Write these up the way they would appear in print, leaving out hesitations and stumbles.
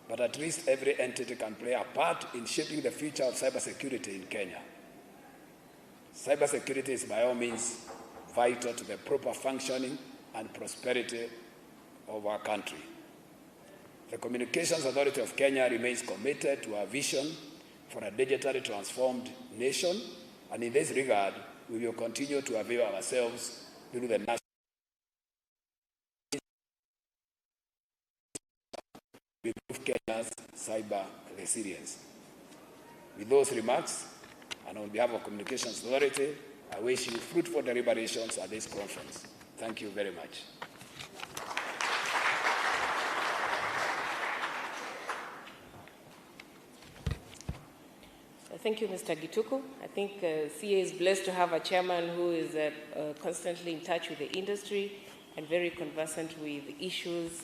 but at least every entity can play a part in shaping the future of cybersecurity in Kenya. Cybersecurity is by all means vital to the proper functioning and prosperity of our country. The Communications Authority of Kenya remains committed to our vision for a digitally transformed nation, and in this regard, we will continue to avail ourselves through the national to improve Kenya's cyber resilience. With those remarks, and on behalf of Communications Authority, I wish you fruitful deliberations at this conference. Thank you very much. Thank you, Mr. Gituku. I think CA is blessed to have a chairman who is constantly in touch with the industry and very conversant with issues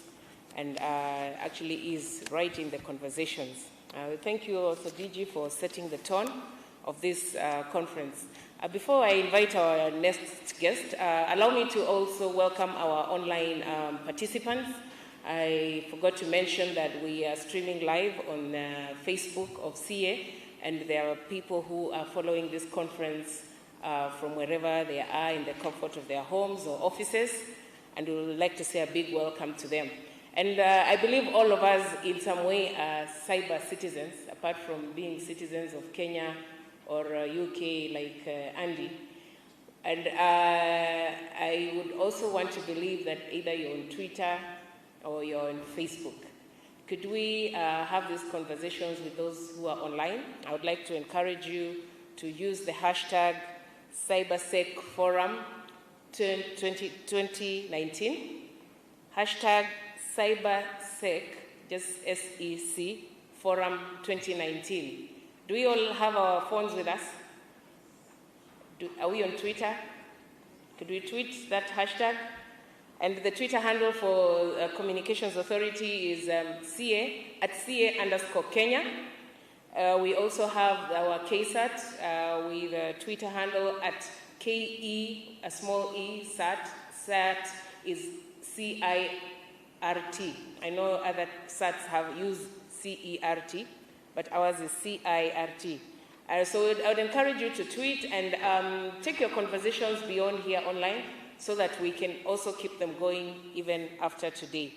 and actually is right in the conversations. Thank you also, DG, for setting the tone of this conference. Before I invite our next guest, allow me to also welcome our online participants. I forgot to mention that we are streaming live on Facebook of CA, and there are people who are following this conference from wherever they are in the comfort of their homes or offices, and we would like to say a big welcome to them. And I believe all of us in some way are cyber citizens, apart from being citizens of Kenya or UK like Andy. And I would also want to believe that either you're on Twitter or you're on Facebook. Could we have these conversations with those who are online? I would like to encourage you to use the hashtag CyberSecForum 2019, hashtag CyberSec, just SEC, Forum 2019. Do we all have our phones with us? Are we on Twitter? Could we tweet that hashtag? And the Twitter handle for Communications Authority is CA, at CA_Kenya. We also have our KSAT with a Twitter handle at KE, a small e, SAT. SAT is CIRT. I know other SATs have used CERT, but ours is CIRT. So I would encourage you to tweet and take your conversations beyond here online, so that we can also keep them going even after today.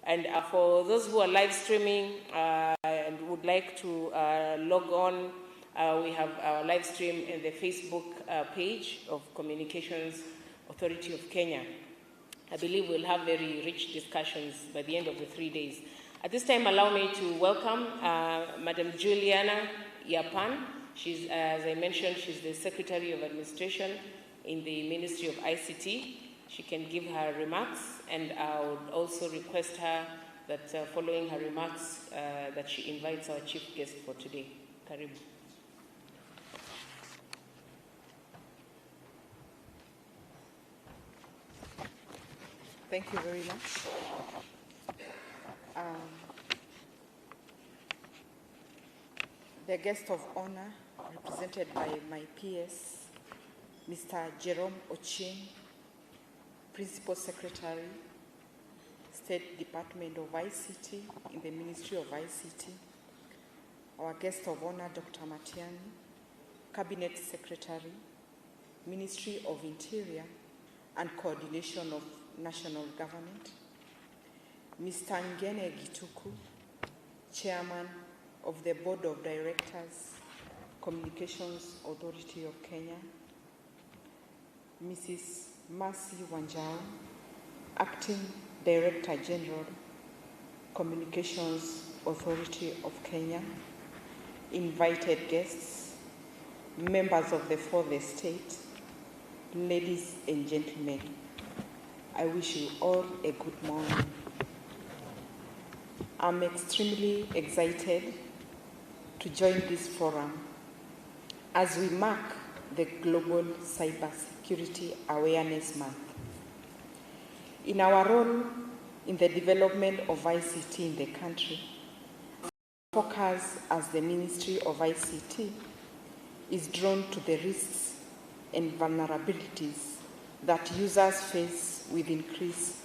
And for those who are live streaming and would like to log on, we have our live stream in the Facebook page of Communications Authority of Kenya. I believe we'll have very rich discussions by the end of the 3 days. At this time, allow me to welcome Madam Juliana Yapan. She's, as I mentioned, she's the Secretary of Administration in the Ministry of ICT. She can give her remarks, and I would also request her that following her remarks, that she invites our chief guest for today. Karibu. Thank you very much. The guest of honor, represented by my PS, Mr. Jerome Ochin, Principal Secretary, State Department of ICT in the Ministry of ICT. Our guest of honor, Dr. Matiani, Cabinet Secretary, Ministry of Interior and Coordination of National Government. Mr. Ngene Gituku, Chairman of the Board of Directors, Communications Authority of Kenya. Mrs. Mercy Wanjao, Acting Director General, Communications Authority of Kenya. Invited guests, members of the fourth estate, ladies and gentlemen, I wish you all a good morning. I'm extremely excited to join this forum as we mark the Global Cybersecurity Awareness Month. In our role in the development of ICT in the country, our focus as the Ministry of ICT is drawn to the risks and vulnerabilities that users face with increased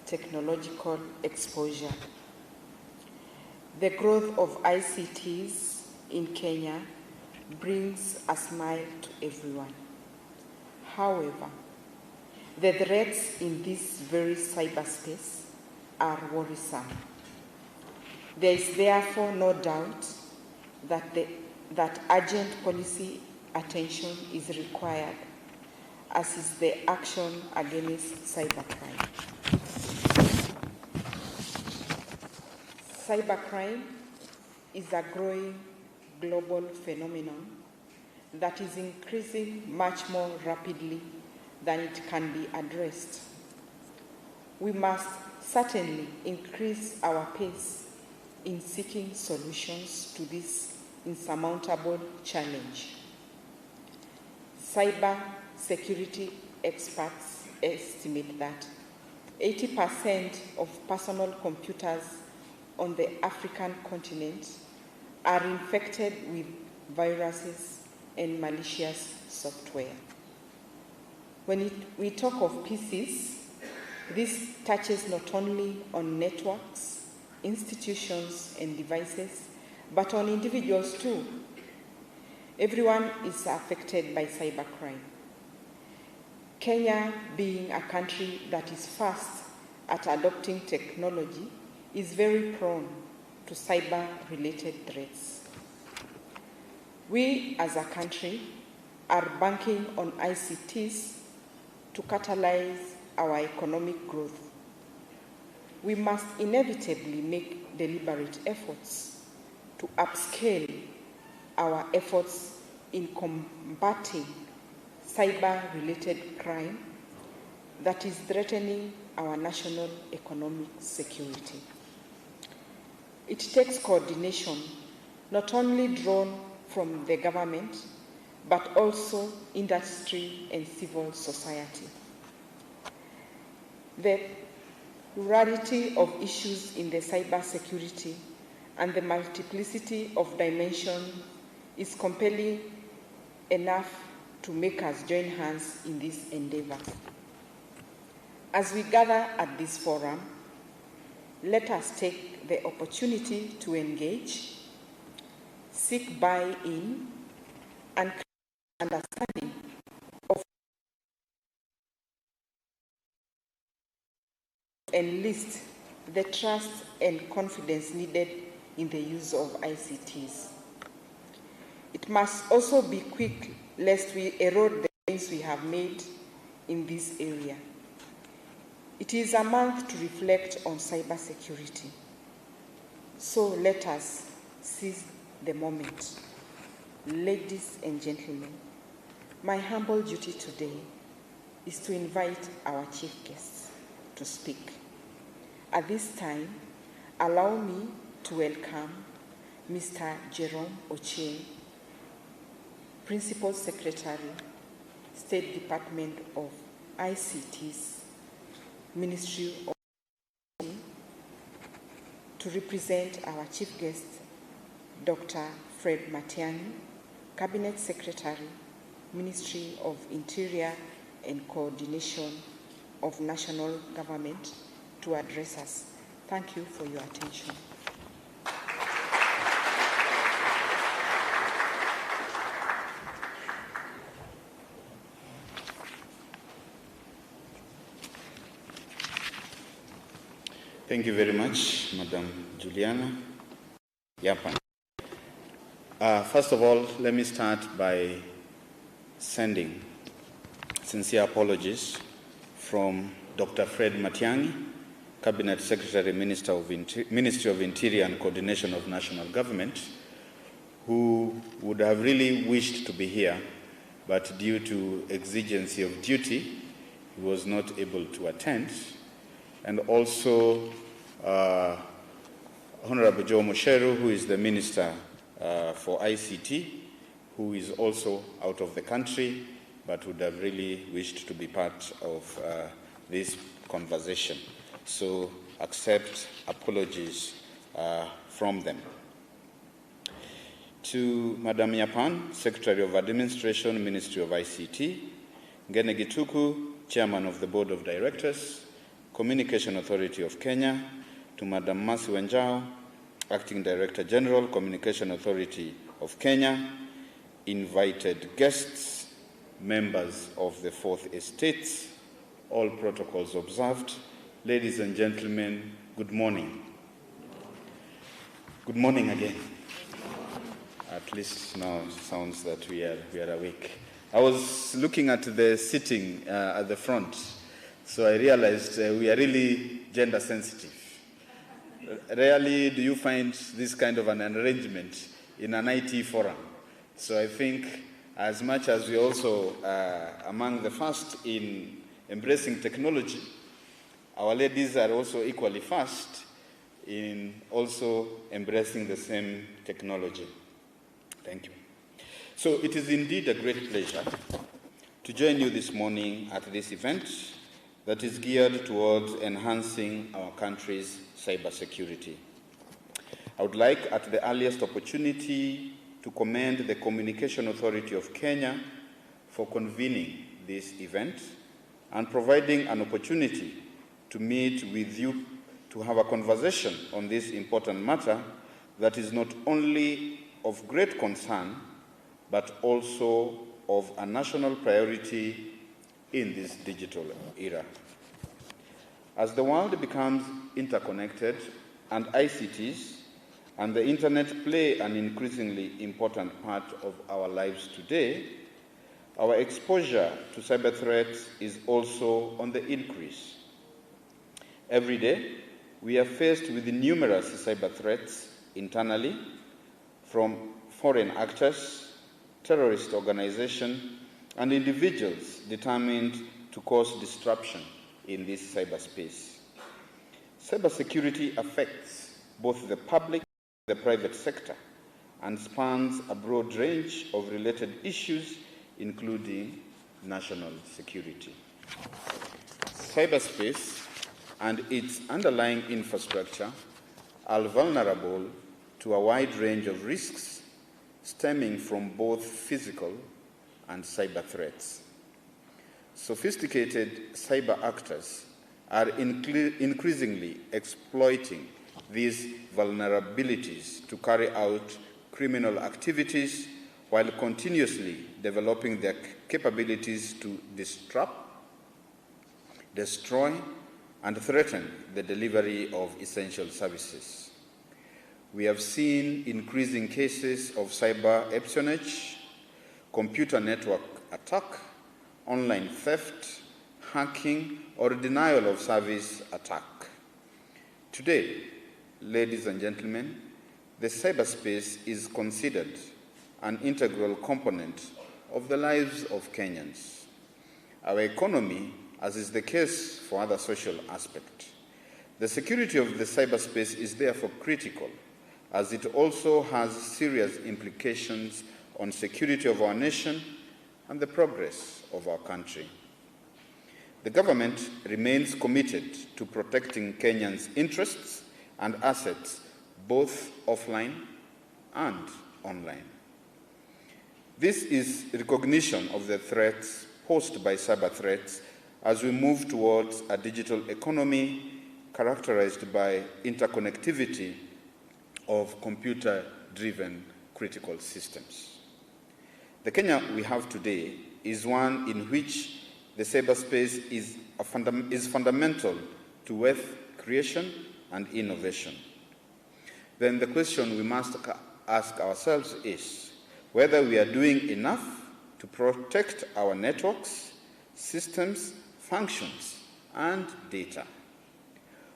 technological exposure. The growth of ICTs in Kenya brings a smile to everyone. However, the threats in this very cyberspace are worrisome. There is therefore no doubt that urgent policy attention is required, as is the action against cybercrime. Cybercrime is a growing global phenomenon that is increasing much more rapidly than it can be addressed. We must certainly increase our pace in seeking solutions to this insurmountable challenge. Cyber security experts estimate that 80% of personal computers on the African continent are infected with viruses and malicious software. When we talk of PCs, this touches not only on networks, institutions, and devices, but on individuals too. Everyone is affected by cybercrime. Kenya, being a country that is fast at adopting technology, is very prone to cyber-related threats. We, as a country, are banking on ICTs to catalyze our economic growth. We must inevitably make deliberate efforts to upscale our efforts in combating cyber-related crime that is threatening our national economic security. It takes coordination, not only drawn from the government, but also industry and civil society. The plurality of issues in the cybersecurity and the multiplicity of dimensions is compelling enough to make us join hands in this endeavor. As we gather at this forum, let us take the opportunity to engage, seek buy-in, and understanding of enlist the trust and confidence needed in the use of ICTs. It must also be quick, lest we erode the gains we have made in this area. It is a month to reflect on cybersecurity. So let us seize the moment. Ladies and gentlemen, my humble duty today is to invite our chief guests to speak. At this time, allow me to welcome Mr. Jerome Ochieng, Principal Secretary, State Department of ICTs, Ministry of to represent our chief guest, Dr. Fred Matiang'i, Cabinet Secretary, Ministry of Interior and Coordination of National Government, to address us. Thank you for your attention. Thank you very much, Madam Juliana Yapan. First of all, let me start by sending sincere apologies from Dr. Fred Matiang'i, Cabinet Secretary, Ministry of Interior and Coordination of National Government, who would have really wished to be here, but due to exigency of duty, he was not able to attend. And also Honorable Joe Musheru, who is the Minister for ICT, who is also out of the country, but would have really wished to be part of this conversation. So accept apologies from them. To Madam Yapan, Secretary of Administration, Ministry of ICT, Ngene Gituku, Chairman of the Board of Directors, Communication Authority of Kenya, to Madam Mercy Wenjao, Acting Director General, Communication Authority of Kenya, invited guests, members of the Fourth Estate, all protocols observed. Ladies and gentlemen, good morning. Good morning again. At least now it sounds that we are awake. I was looking at the sitting at the front, so I realized we are really gender sensitive. Rarely do you find this kind of an arrangement in an IT forum. So I think as much as we also among the first in embracing technology, our ladies are also equally fast in also embracing the same technology. Thank you. So it is indeed a great pleasure to join you this morning at this event that is geared towards enhancing our country's cybersecurity. I would like at the earliest opportunity to commend the Communication Authority of Kenya for convening this event and providing an opportunity to meet with you to have a conversation on this important matter that is not only of great concern, but also of a national priority in this digital era. As the world becomes interconnected and ICTs and the internet play an increasingly important part of our lives today, our exposure to cyber threats is also on the increase. Every day, we are faced with numerous cyber threats internally from foreign actors, terrorist organizations, and individuals determined to cause disruption in this cyberspace. Cybersecurity affects both the public and the private sector and spans a broad range of related issues, including national security. Cyberspace and its underlying infrastructure are vulnerable to a wide range of risks stemming from both physical and cyber threats. Sophisticated cyber actors are increasingly exploiting these vulnerabilities to carry out criminal activities while continuously developing their capabilities to disrupt, destroy, and threaten the delivery of essential services. We have seen increasing cases of cyber espionage, computer network attack, online theft, hacking, or denial of service attack. Today, ladies and gentlemen, the cyberspace is considered an integral component of the lives of Kenyans. Our economy, as is the case for other social aspects. The security of the cyberspace is therefore critical, as it also has serious implications on security of our nation and the progress of our country. The government remains committed to protecting Kenyans' interests and assets, both offline and online. This is recognition of the threats posed by cyber threats as we move towards a digital economy characterized by interconnectivity of computer-driven critical systems. The Kenya we have today is one in which the cyberspace is fundamental to wealth creation and innovation. Then the question we must ask ourselves is whether we are doing enough to protect our networks, systems, functions, and data.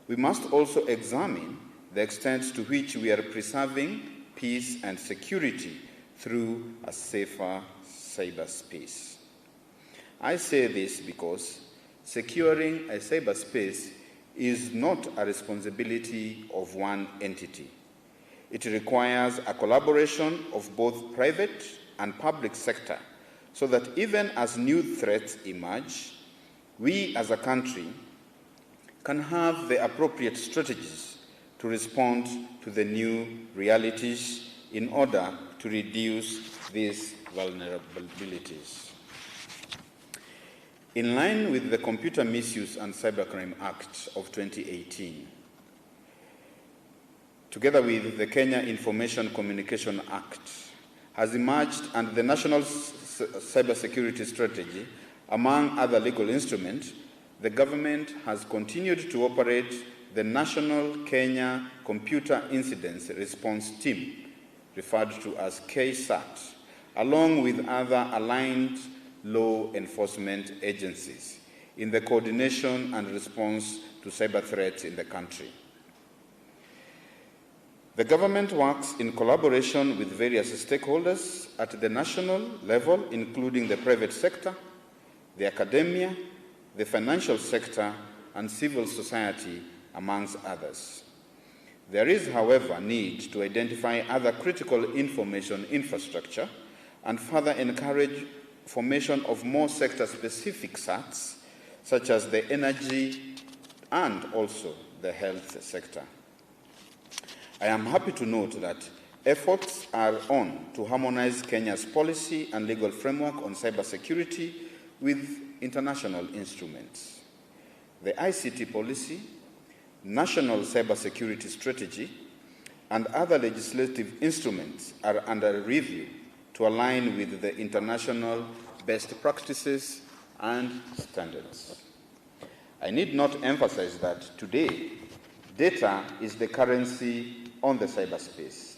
We must also examine the extent to which we are preserving peace and security through a safer cyberspace. I say this because securing a cyberspace is not a responsibility of one entity. It requires a collaboration of both private and public sector so that even as new threats emerge, we as a country can have the appropriate strategies to respond to the new realities in order to reduce these vulnerabilities. In line with the Computer Misuse and Cybercrime Act of 2018, together with the Kenya Information Communication Act, has emerged, and the National Cybersecurity Strategy, among other legal instruments, the government has continued to operate the National Kenya Computer Incidents Response Team, referred to as KSAT, along with other aligned law enforcement agencies in the coordination and response to cyber threats in the country. The government works in collaboration with various stakeholders at the national level, including the private sector, the academia, the financial sector, and civil society, amongst others. There is, however, need to identify other critical information infrastructure and further encourage formation of more sector-specific SATs, such as the energy and also the health sector. I am happy to note that efforts are on to harmonize Kenya's policy and legal framework on cybersecurity with international instruments. The ICT policy, National Cybersecurity Strategy, and other legislative instruments are under review to align with the international best practices and standards. I need not emphasize that today, data is the currency on the cyberspace.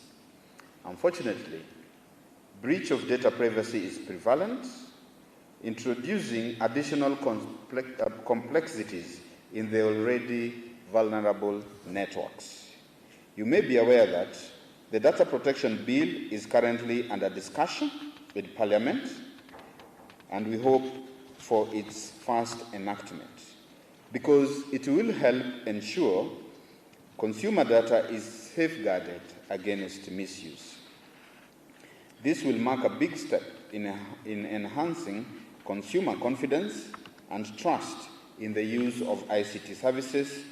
Unfortunately, breach of data privacy is prevalent, introducing additional complexities in the already vulnerable networks. You may be aware that the Data Protection Bill is currently under discussion with Parliament, and we hope for its fast enactment, because it will help ensure consumer data is safeguarded against misuse. This will mark a big step in enhancing consumer confidence and trust in the use of ICT services,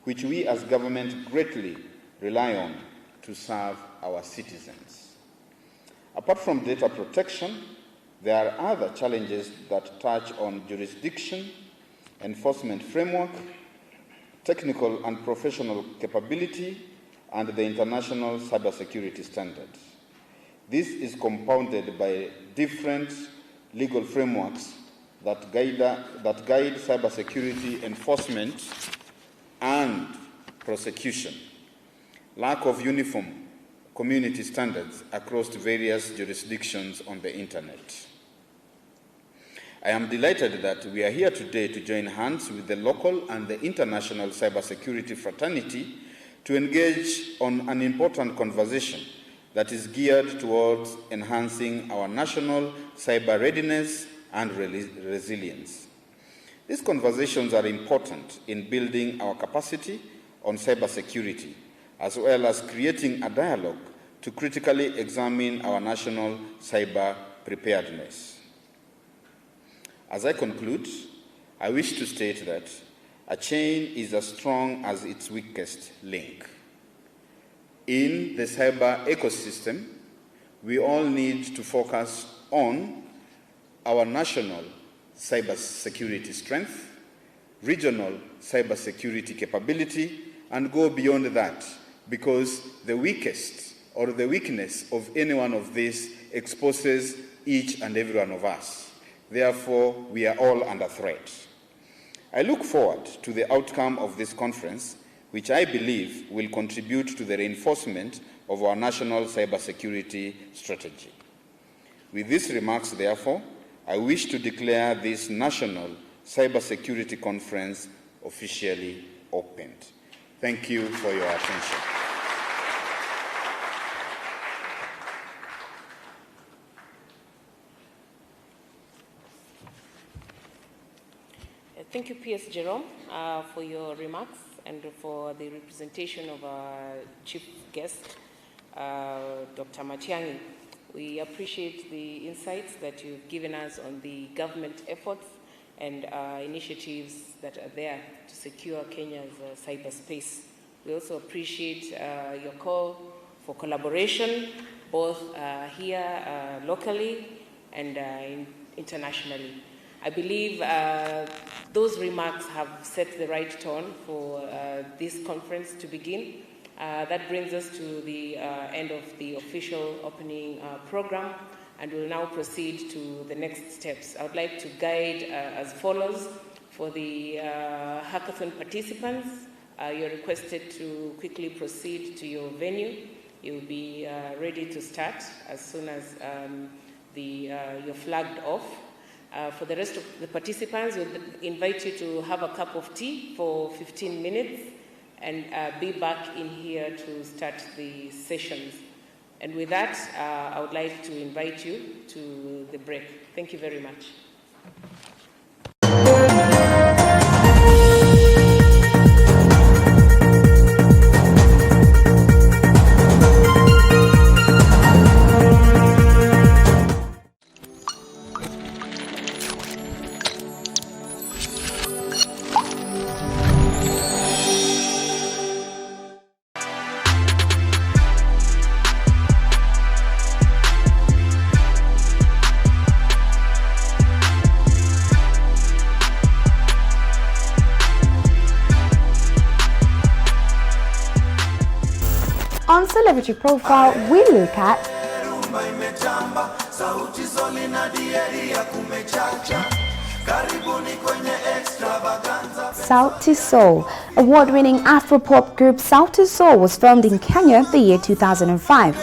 which we as government greatly rely on to serve our citizens. Apart from data protection, there are other challenges that touch on jurisdiction, enforcement framework, technical and professional capability, and the international cybersecurity standards. This is compounded by different legal frameworks that guide cybersecurity enforcement and prosecution, lack of uniform community standards across various jurisdictions on the internet. I am delighted that we are here today to join hands with the local and the international cybersecurity fraternity to engage on an important conversation that is geared towards enhancing our national cyber readiness and resilience. These conversations are important in building our capacity on cybersecurity, as well as creating a dialogue to critically examine our national cyber preparedness. As I conclude, I wish to state that a chain is as strong as its weakest link. In the cyber ecosystem, we all need to focus on our national cybersecurity strength, regional cybersecurity capability, and go beyond that, because the weakest or the weakness of any one of these exposes each and every one of us. Therefore, we are all under threat. I look forward to the outcome of this conference, which I believe will contribute to the reinforcement of our national cybersecurity strategy. With these remarks, therefore, I wish to declare this National Cybersecurity Conference officially opened. Thank you for your attention. Thank you, PS Jerome, for your remarks and for the representation of our chief guest, Dr. Matiang'i. We appreciate the insights that you've given us on the government efforts and initiatives that are there to secure Kenya's cyberspace. We also appreciate your call for collaboration, both here locally and internationally. I believe those remarks have set the right tone for this conference to begin. That brings us to the end of the official opening program, and we'll now proceed to the next steps. I would like to guide as follows. For the hackathon participants, you're requested to quickly proceed to your venue. You'll be ready to start as soon as you're flagged off. For the rest of the participants, we'll invite you to have a cup of tea for 15 minutes and be back in here to start the sessions. And with that, I would like to invite you to the break. Thank you very much. On Celebrity Profile, we look at Sauti Sol. Award-winning Afro-pop group Sauti Sol was formed in Kenya the year 2005.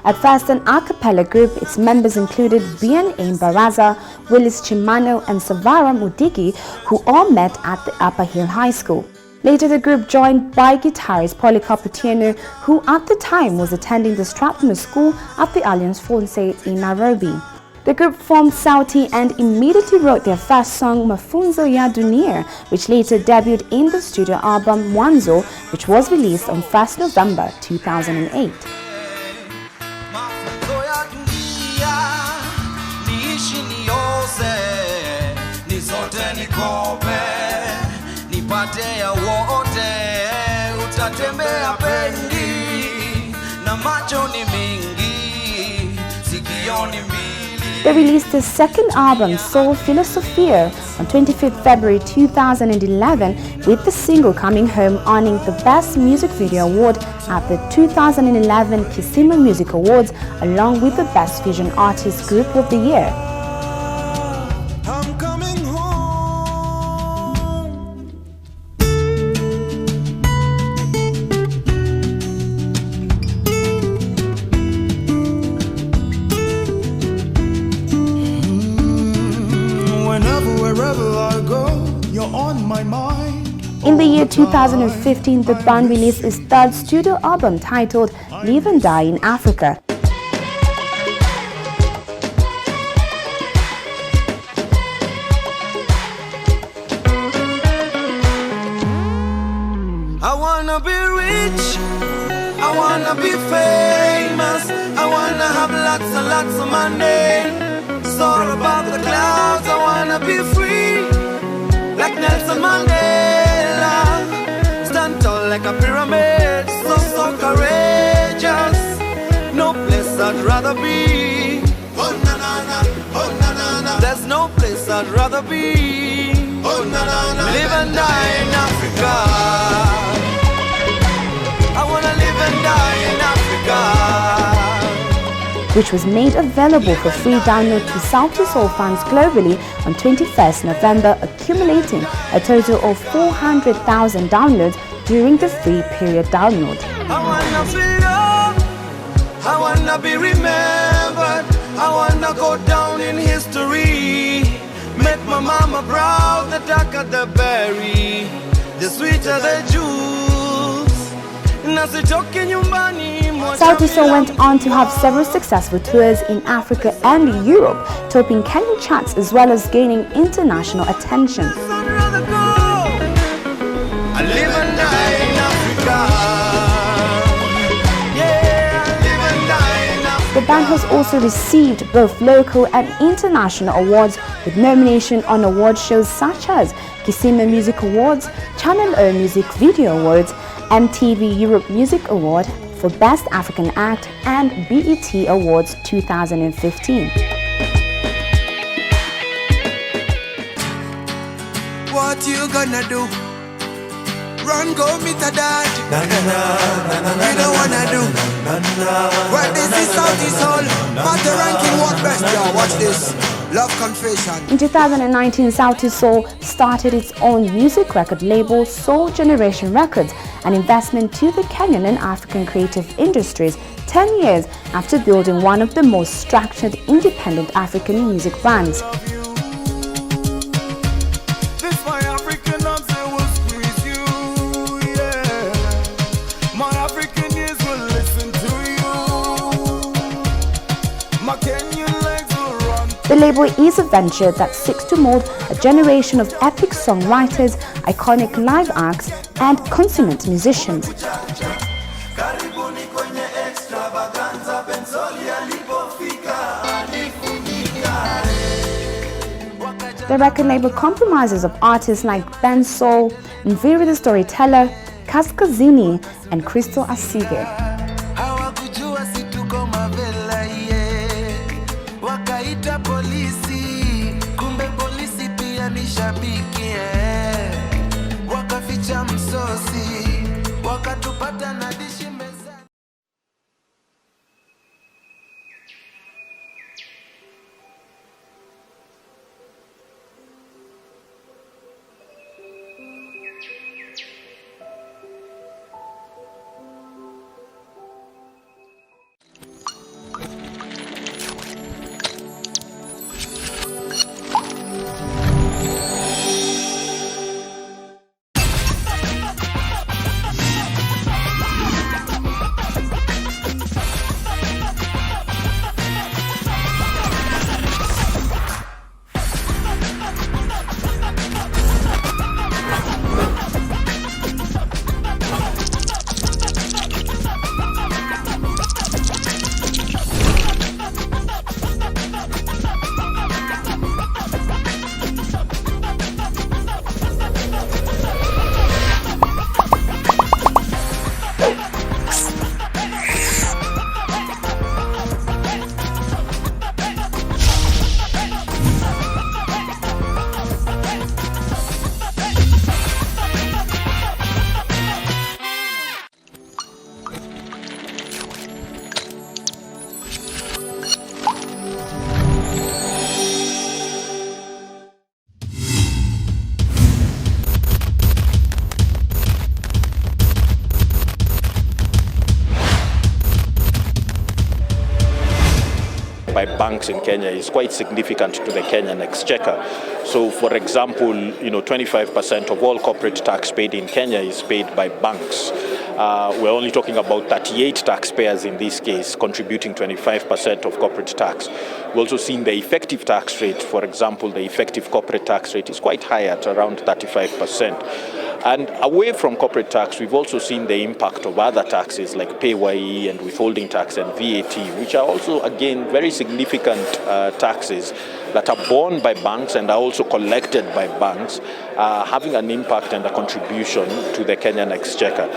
At first an a cappella group, its members included Bien Mbaraza, Willis Chimano and Savara Mudigi, who all met at the Upper Hill High School. Later the group joined by guitarist Polycarp Otieno, who at the time was attending the Strathmore School at the Alliance Francaise in Nairobi. The group formed Sauti and immediately wrote their first song Mafunzo ya Dunia, which later debuted in the studio album Mwanzo, which was released on 1st November 2008. They released their second album, Soul Philosophia, on 25th February 2011, with the single Coming Home earning the Best Music Video Award at the 2011 Kisima Music Awards, along with the Best Fusion Artist Group of the Year. In the year 2015, the band released its third studio album titled Live and Die in Africa. I wanna be rich, I wanna be famous, I wanna have lots and lots of money. Soar above the clouds, I wanna be free, like Nelson Mandela. Stand tall like a pyramid, so courageous. No place I'd rather be. Oh na na na, oh na na na. There's no place I'd rather be. Oh na na na. Live and die in Africa. I wanna live and die in Africa. Which was made available for free download to Sauti Sol fans globally on 21st November, accumulating a total of 400,000 downloads during the free period download. I wanna feel loved, I wanna be remembered, I wanna go down in history. Make my mama proud, the darker the berry, the sweeter the juice. Sauti Sol went on to have several successful tours in Africa and Europe, topping Kenyan charts as well as gaining international attention. The band has also received both local and international awards, with nomination on award shows such as Kisima Music Awards, Channel O Music Video Awards, MTV Europe Music Award for Best African Act, and BET Awards 2015. what you gonna do? Run, go meet a dad. You don't wanna do. Well, this is Southeast Soul. Matter ranking, what best? Yo, watch this. Love Confession. In 2019, Southeast Soul started its own music record label, Soul Generation Records, an investment to the Kenyan and African creative industries 10 years after building one of the most structured independent African music brands. The label is a venture that seeks to mold a generation of epic songwriters, iconic live acts, and consummate musicians. The record label comprises of artists like Ben Soul, Mviri the Storyteller, Kaskazini, and Crystal Asige. Wakaita polisi, kumbe polisi pia ni shabiki, wakaficha msosi, wakatupata na dishi meza. By banks in Kenya is quite significant to the Kenyan exchequer. So, for example, 25% of all corporate tax paid in Kenya is paid by banks. We're only talking about 38 taxpayers in this case, contributing 25% of corporate tax. We've also seen the effective tax rate. For example, the effective corporate tax rate is quite high at around 35%. And away from corporate tax, we've also seen the impact of other taxes like PAYE and withholding tax and VAT, which are also, again, very significant taxes that are borne by banks and are also collected by banks, having an impact and a contribution to the Kenyan exchequer.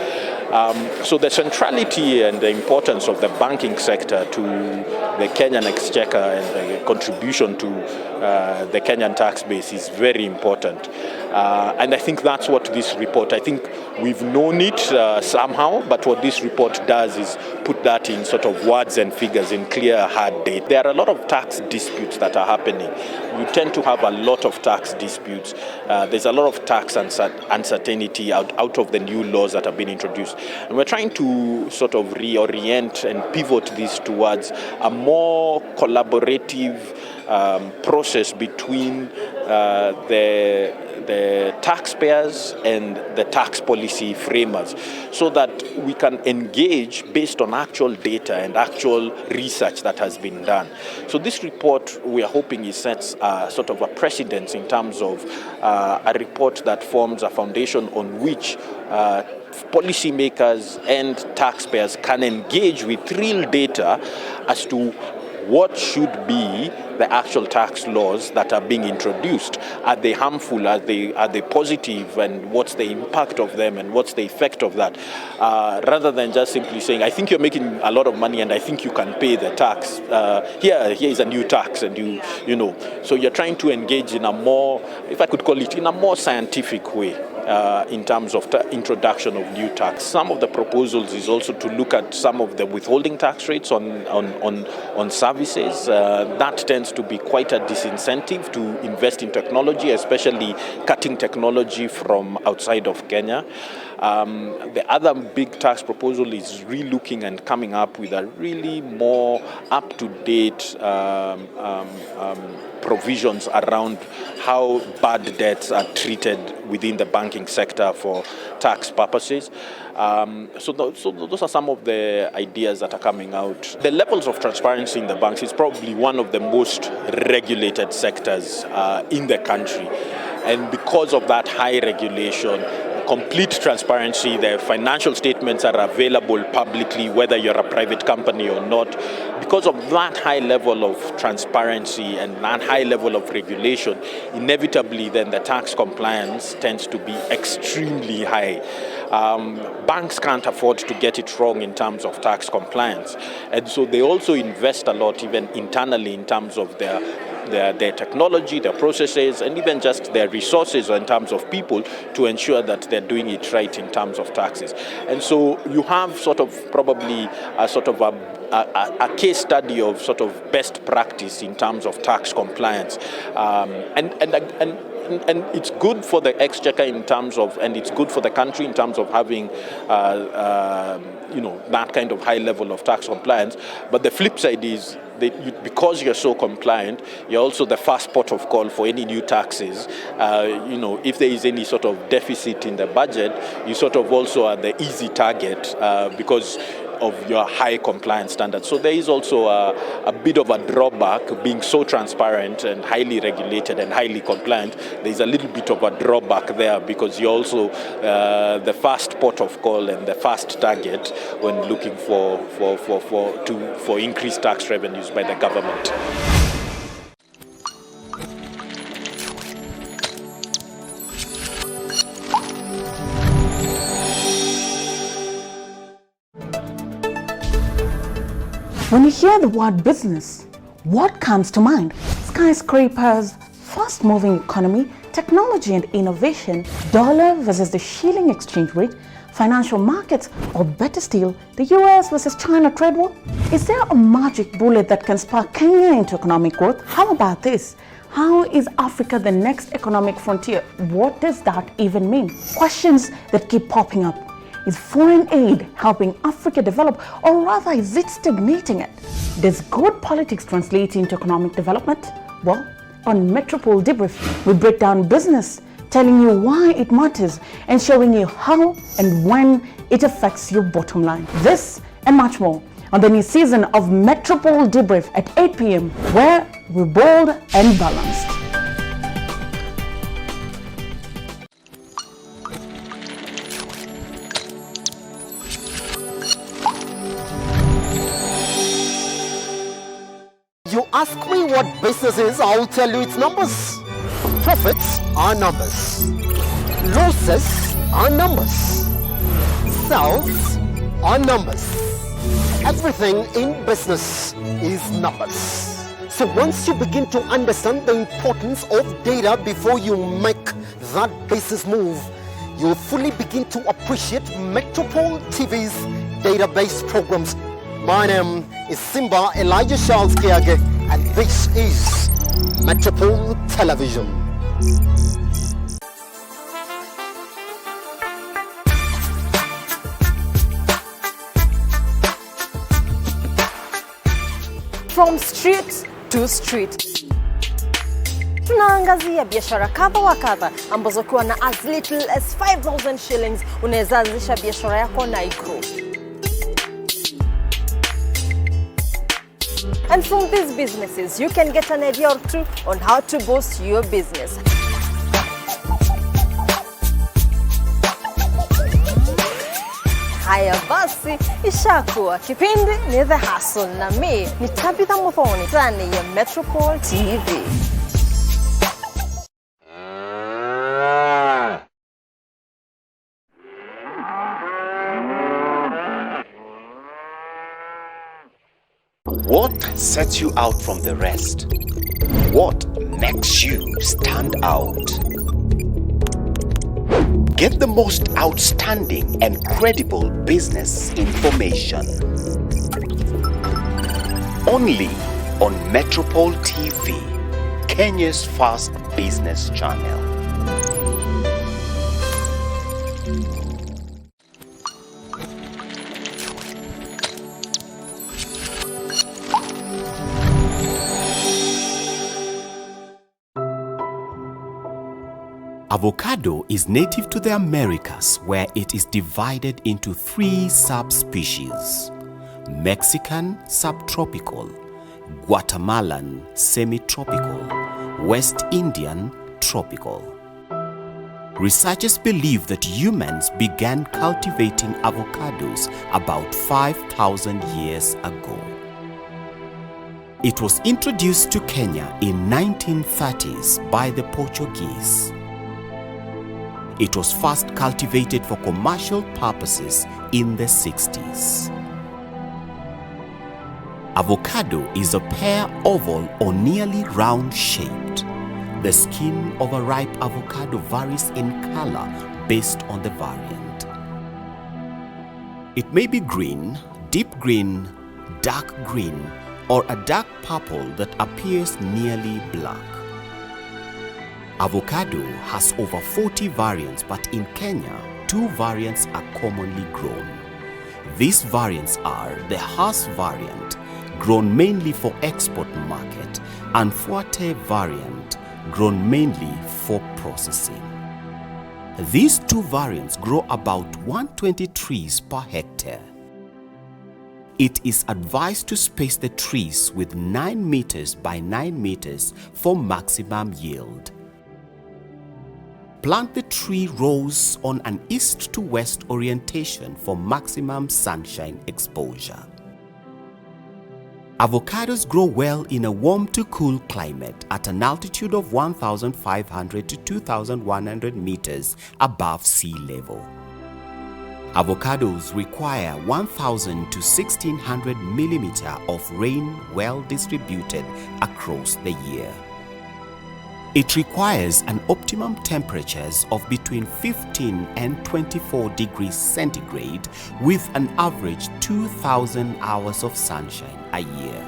So the centrality and the importance of the banking sector to the Kenyan exchequer and the contribution to the Kenyan tax base is very important. And I think that's what this report, I think we've known it somehow, but what this report does is put that in sort of words and figures in clear, hard data. There are a lot of tax disputes that are happening. You tend to have a lot of tax disputes. There's a lot of tax uncertainty out of the new laws that have been introduced. And we're trying to sort of reorient and pivot this towards a more collaborative process between the taxpayers and the tax policy framers, so that we can engage based on actual data and actual research that has been done. So this report, we are hoping, it sets sort of a precedence in terms of a report that forms a foundation on which policymakers and taxpayers can engage with real data as to what should be the actual tax laws that are being introduced. Are they harmful? Are they positive? And what's the impact of them? And what's the effect of that? Rather than just simply saying, I think you're making a lot of money and I think you can pay the tax. Here is a new tax, and you know. So you're trying to engage in a more, if I could call it, in a more scientific way. In terms of introduction of new tax. Some of the proposals is also to look at some of the withholding tax rates on services. That tends to be quite a disincentive to invest in technology, especially cutting technology from outside of Kenya. The other big tax proposal is re-looking and coming up with a really more up-to-date provisions around how bad debts are treated within the banking sector for tax purposes. So those are some of the ideas that are coming out. The levels of transparency in the banks is probably one of the most regulated sectors in the country. And because of that high regulation, complete transparency, the financial statements are available publicly, whether you're a private company or not. Because of that high level of transparency and that high level of regulation, inevitably then the tax compliance tends to be extremely high. Banks can't afford to get it wrong in terms of tax compliance. And so they also invest a lot even internally in terms of their technology, their processes, and even just their resources in terms of people to ensure that they're doing it right in terms of taxes. And so you have sort of probably a case study of sort of best practice in terms of tax compliance. And it's good for the exchequer in terms of, and it's good for the country in terms of having, that kind of high level of tax compliance. But the flip side is, because you're so compliant, you're also the first port of call for any new taxes. If there is any sort of deficit in the budget, you sort of also are the easy target because of your high compliance standards. So there is also a bit of a drawback being so transparent and highly regulated and highly compliant. There's a little bit of a drawback there because you're also the first port of call and the first target when looking for increased tax revenues by the government. When you hear the word business, what comes to mind? Skyscrapers, fast-moving economy, technology and innovation, dollar versus the shilling exchange rate, financial markets, or better still, the US versus China trade war? Is there a magic bullet that can spark Kenya into economic growth? How about this? How is Africa the next economic frontier? What does that even mean? Questions that keep popping up. Is foreign aid helping Africa develop, or rather is it stagnating it? Does good politics translate into economic development? Well, on Metropol Debrief, we break down business, telling you why it matters and showing you how and when it affects your bottom line. This and much more on the new season of Metropol Debrief at 8 p.m, where we're bold and balanced. You ask me what business is, I'll tell you its numbers. Profits are numbers. Losses are numbers. Sales are numbers. Everything in business is numbers. So once you begin to understand the importance of data before you make that business move, you'll fully begin to appreciate Metropol TV's database programs. My name is Simba Elijah Charles Kiage, and this is Metropol Television. From street to street. Tunaangazia biashara kadha wa kadha ambazo ukiwa na as little as 5,000 shillings unaweza anzisha biashara yako na igrow. And from these businesses, you can get an idea or two on how to boost your business. Haya basi, ishakuwa kipindi ni The Hustle na mi ni Tabitha Muthoni ndani ya Metropol TV. What sets you out from the rest? What makes you stand out? Get the most outstanding and credible business information. Only on Metropol TV, Kenya's first business channel. Avocado is native to the Americas, where it is divided into 3 subspecies: Mexican subtropical, Guatemalan semi-tropical, West Indian tropical. Researchers believe that humans began cultivating avocados about 5,000 years ago. It was introduced to Kenya in 1930s by the Portuguese. It was first cultivated for commercial purposes in the 60s. Avocado is a pear oval or nearly round shaped. The skin of a ripe avocado varies in color based on the variant. It may be green, deep green, dark green, or a dark purple that appears nearly black. Avocado has over 40 variants, but in Kenya, 2 variants are commonly grown. These variants are the Hass variant, grown mainly for export market, and Forte variant, grown mainly for processing. These 2 variants grow about 120 trees per hectare. It is advised to space the trees with 9 meters by 9 meters for maximum yield. Plant the tree rows on an east to west orientation for maximum sunshine exposure. Avocados grow well in a warm to cool climate at an altitude of 1,500 to 2,100 meters above sea level. Avocados require 1,000 to 1,600 millimeters of rain well distributed across the year. It requires an optimum temperatures of between 15 and 24 degrees centigrade with an average 2,000 hours of sunshine a year.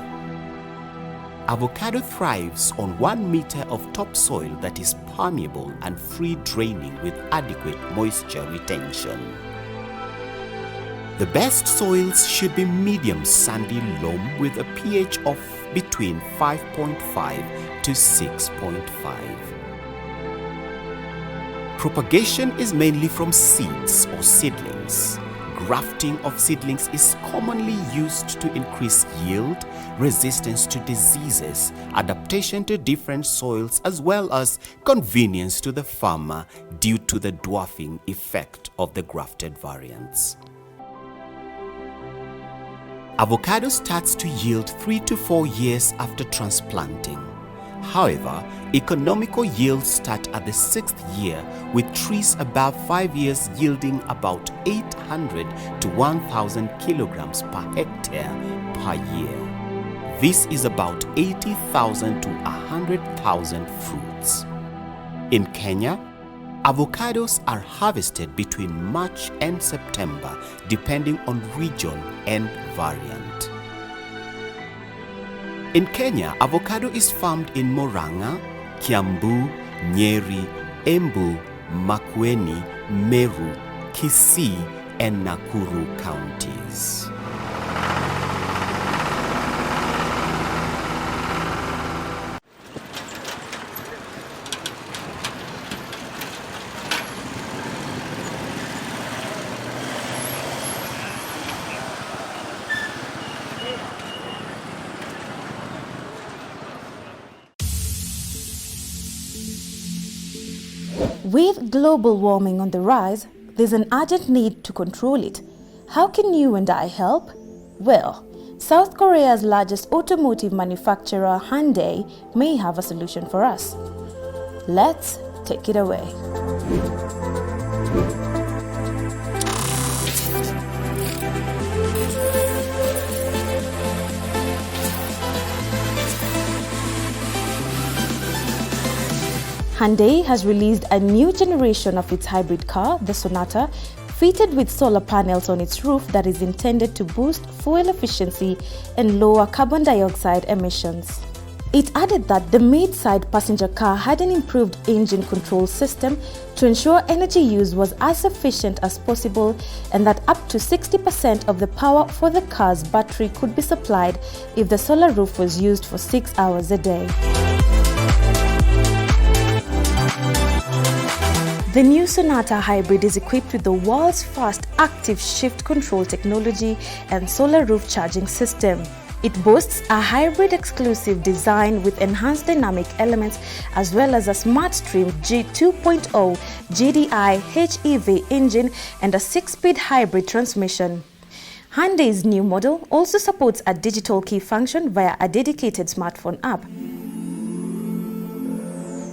Avocado thrives on 1 meter of topsoil that is permeable and free draining with adequate moisture retention. The best soils should be medium sandy loam with a pH of between 5.5 to 6.5. Propagation is mainly from seeds or seedlings. Grafting of seedlings is commonly used to increase yield, resistance to diseases, adaptation to different soils, as well as convenience to the farmer due to the dwarfing effect of the grafted variants. Avocado starts to yield 3 to 4 years after transplanting. However, economical yields start at the 6th year, with trees above 5 years yielding about 800 to 1,000 kilograms per hectare per year. This is about 80,000 to 100,000 fruits. In Kenya, avocados are harvested between March and September, depending on region and variant. In Kenya, avocado is farmed in Murang'a, Kiambu, Nyeri, Embu, Makueni, Meru, Kisii, and Nakuru counties. With global warming on the rise, there's an urgent need to control it. How can you and I help? Well, South Korea's largest automotive manufacturer, Hyundai, may have a solution for us. Let's take it away. Hyundai has released a new generation of its hybrid car, the Sonata, fitted with solar panels on its roof that is intended to boost fuel efficiency and lower carbon dioxide emissions. It added that the mid-side passenger car had an improved engine control system to ensure energy use was as efficient as possible, and that up to 60% of the power for the car's battery could be supplied if the solar roof was used for 6 hours a day. The new Sonata Hybrid is equipped with the world's first active shift control technology and solar roof charging system. It boasts a hybrid exclusive design with enhanced dynamic elements as well as a SmartStream G2.0 GDI HEV engine and a 6-speed hybrid transmission. Hyundai's new model also supports a digital key function via a dedicated smartphone app.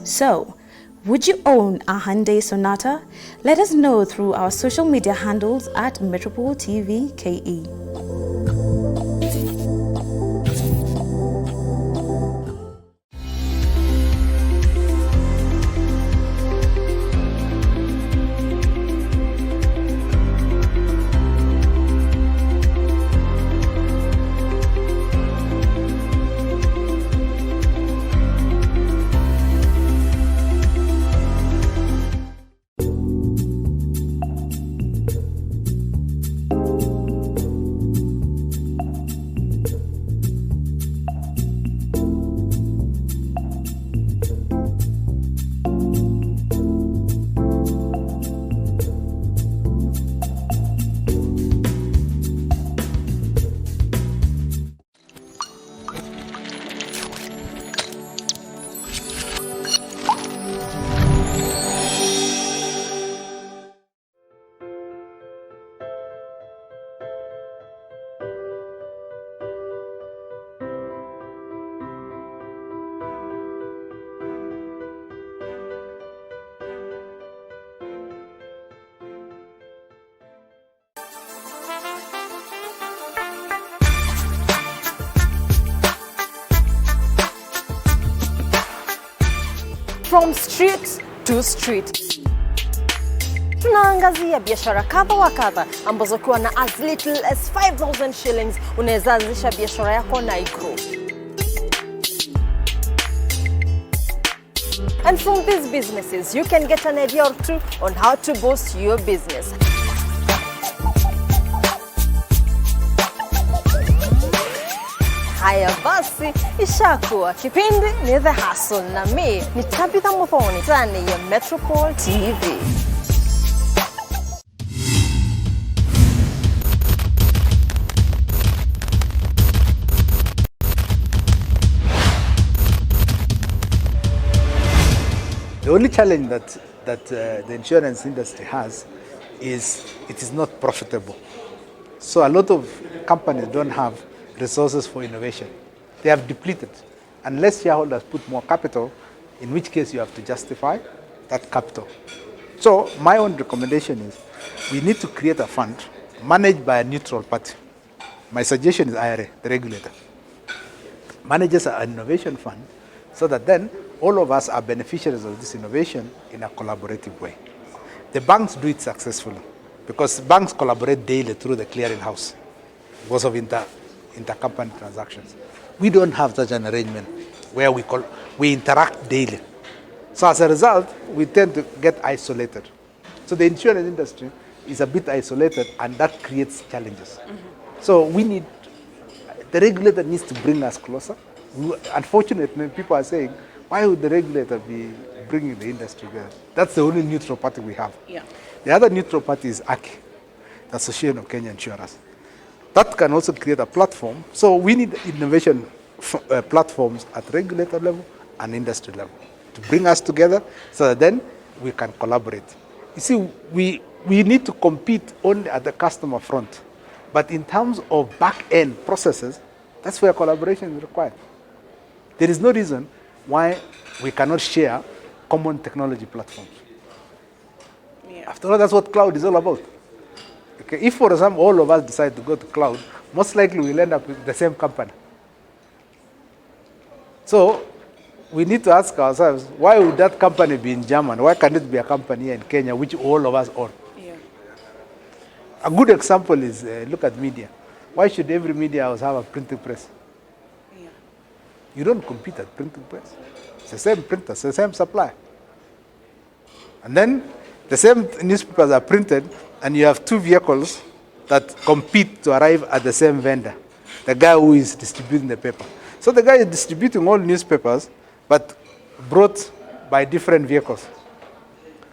So, would you own a Hyundai Sonata? Let us know through our social media handles at Metropol TV KE. From street to street. Tunaangazia biashara kadha wa kadha ambazo kwa na as little as 5,000 shillings unaweza anzisha biashara yako na igrow. And from these businesses, you can get an idea or two on how to boost your business. Haya basi, ishakuwa kipindi ni The Hustle na mi ni Tabitha Muthoni ndani ya Metropol TV. The only challenge that the insurance industry has is it is not profitable. So a lot of companies don't have resources for innovation. They have depleted. Unless shareholders put more capital, in which case you have to justify that capital. So my own recommendation is we need to create a fund managed by a neutral party. My suggestion is IRA, the regulator, manages an innovation fund so that then all of us are beneficiaries of this innovation in a collaborative way. The banks do it successfully because banks collaborate daily through the clearing house because of intercompany transactions. We don't have such an arrangement where we interact daily. So as a result, we tend to get isolated. So the insurance industry is a bit isolated, and that creates challenges. So the regulator needs to bring us closer. Unfortunately, people are saying, why would the regulator be bringing the industry together? That's the only neutral party we have. Yeah. The other neutral party is AKI, the Association of Kenya Insurers. That can also create a platform. So we need innovation platforms at regulator level and industry level to bring us together so that then we can collaborate. You see, we need to compete only at the customer front. But in terms of back-end processes, that's where collaboration is required. There is no reason why we cannot share common technology platforms. Yeah. After all, that's what cloud is all about. Okay, if, for example, all of us decide to go to cloud, most likely we'll end up with the same company. So we need to ask ourselves, why would that company be in Germany? Why can't it be a company here in Kenya, which all of us own? Yeah. A good example is, look at media. Why should every media house have a printing press? Yeah. You don't compete at printing press. It's the same printer, it's the same supplier. And then the same newspapers are printed, and you have two vehicles that compete to arrive at the same vendor, the guy who is distributing the paper. So the guy is distributing all newspapers, but brought by different vehicles.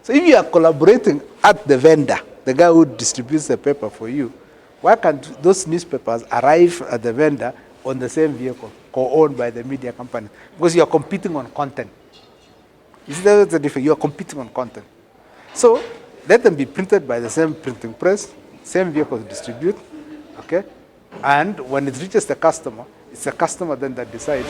So if you are collaborating at the vendor, the guy who distributes the paper for you, why can't those newspapers arrive at the vendor on the same vehicle, co-owned by the media company? Because you are competing on content. You see, that's the difference. You are competing on content. So let them be printed by the same printing press, same vehicles distribute, okay? And when it reaches the customer, it's the customer then that decides.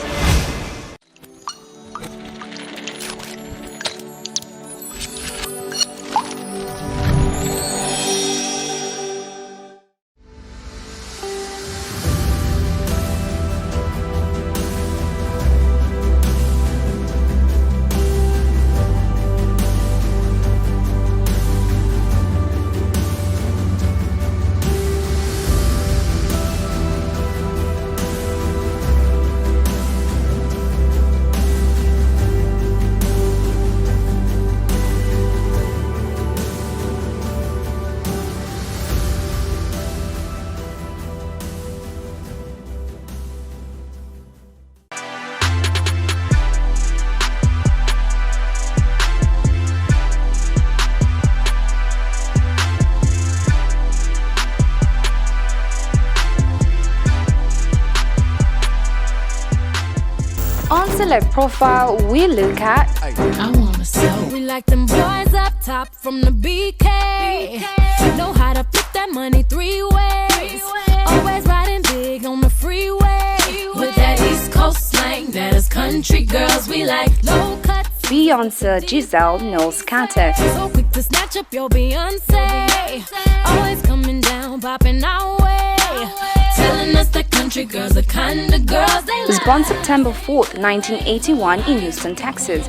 On Select Profile, we look at I wanna sell. We like them boys up top from the BK. Know how to flip that money three ways. Always riding big on the freeway. With that East Coast slang, that is country girls. We like low cuts. Beyonce, Giselle, Knowles Carter. So quick to snatch up your Beyonce. Always coming down, popping our way. Telling us that country girls are kind of girls they was born September 4th, 1981 in Houston, Texas.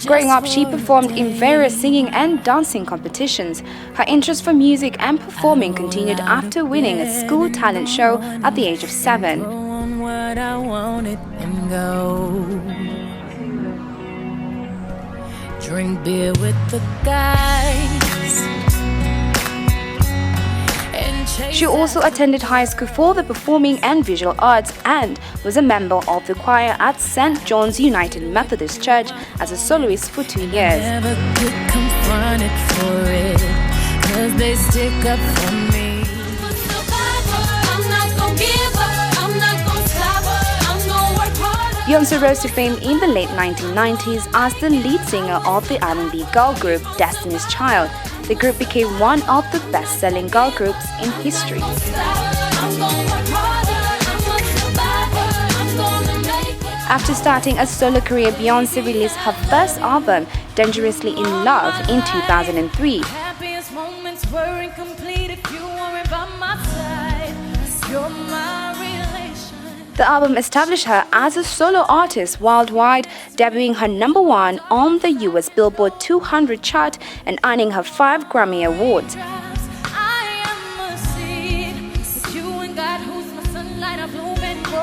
Growing up, she performed in various singing and dancing competitions. Her interest for music and performing continued after winning a school talent show at the age of 7. What I wanted and go. Drink beer with the guys. She also attended high school for the performing and visual arts and was a member of the choir at St. John's United Methodist Church as a soloist for 2 years. Never get confronted for it, 'cause they stick up for me. I'm not gonna give up, I'm not gonna stop, I'm gonna work harder. Beyonce rose to fame in the late 1990s as the lead singer of the R&B girl group Destiny's Child. The group became one of the best-selling girl groups in history. After starting a solo career, Beyonce released her first album, Dangerously in Love, in 2003. The album established her as a solo artist worldwide, debuting her #1 on the US Billboard 200 chart and earning her 5 Grammy Awards.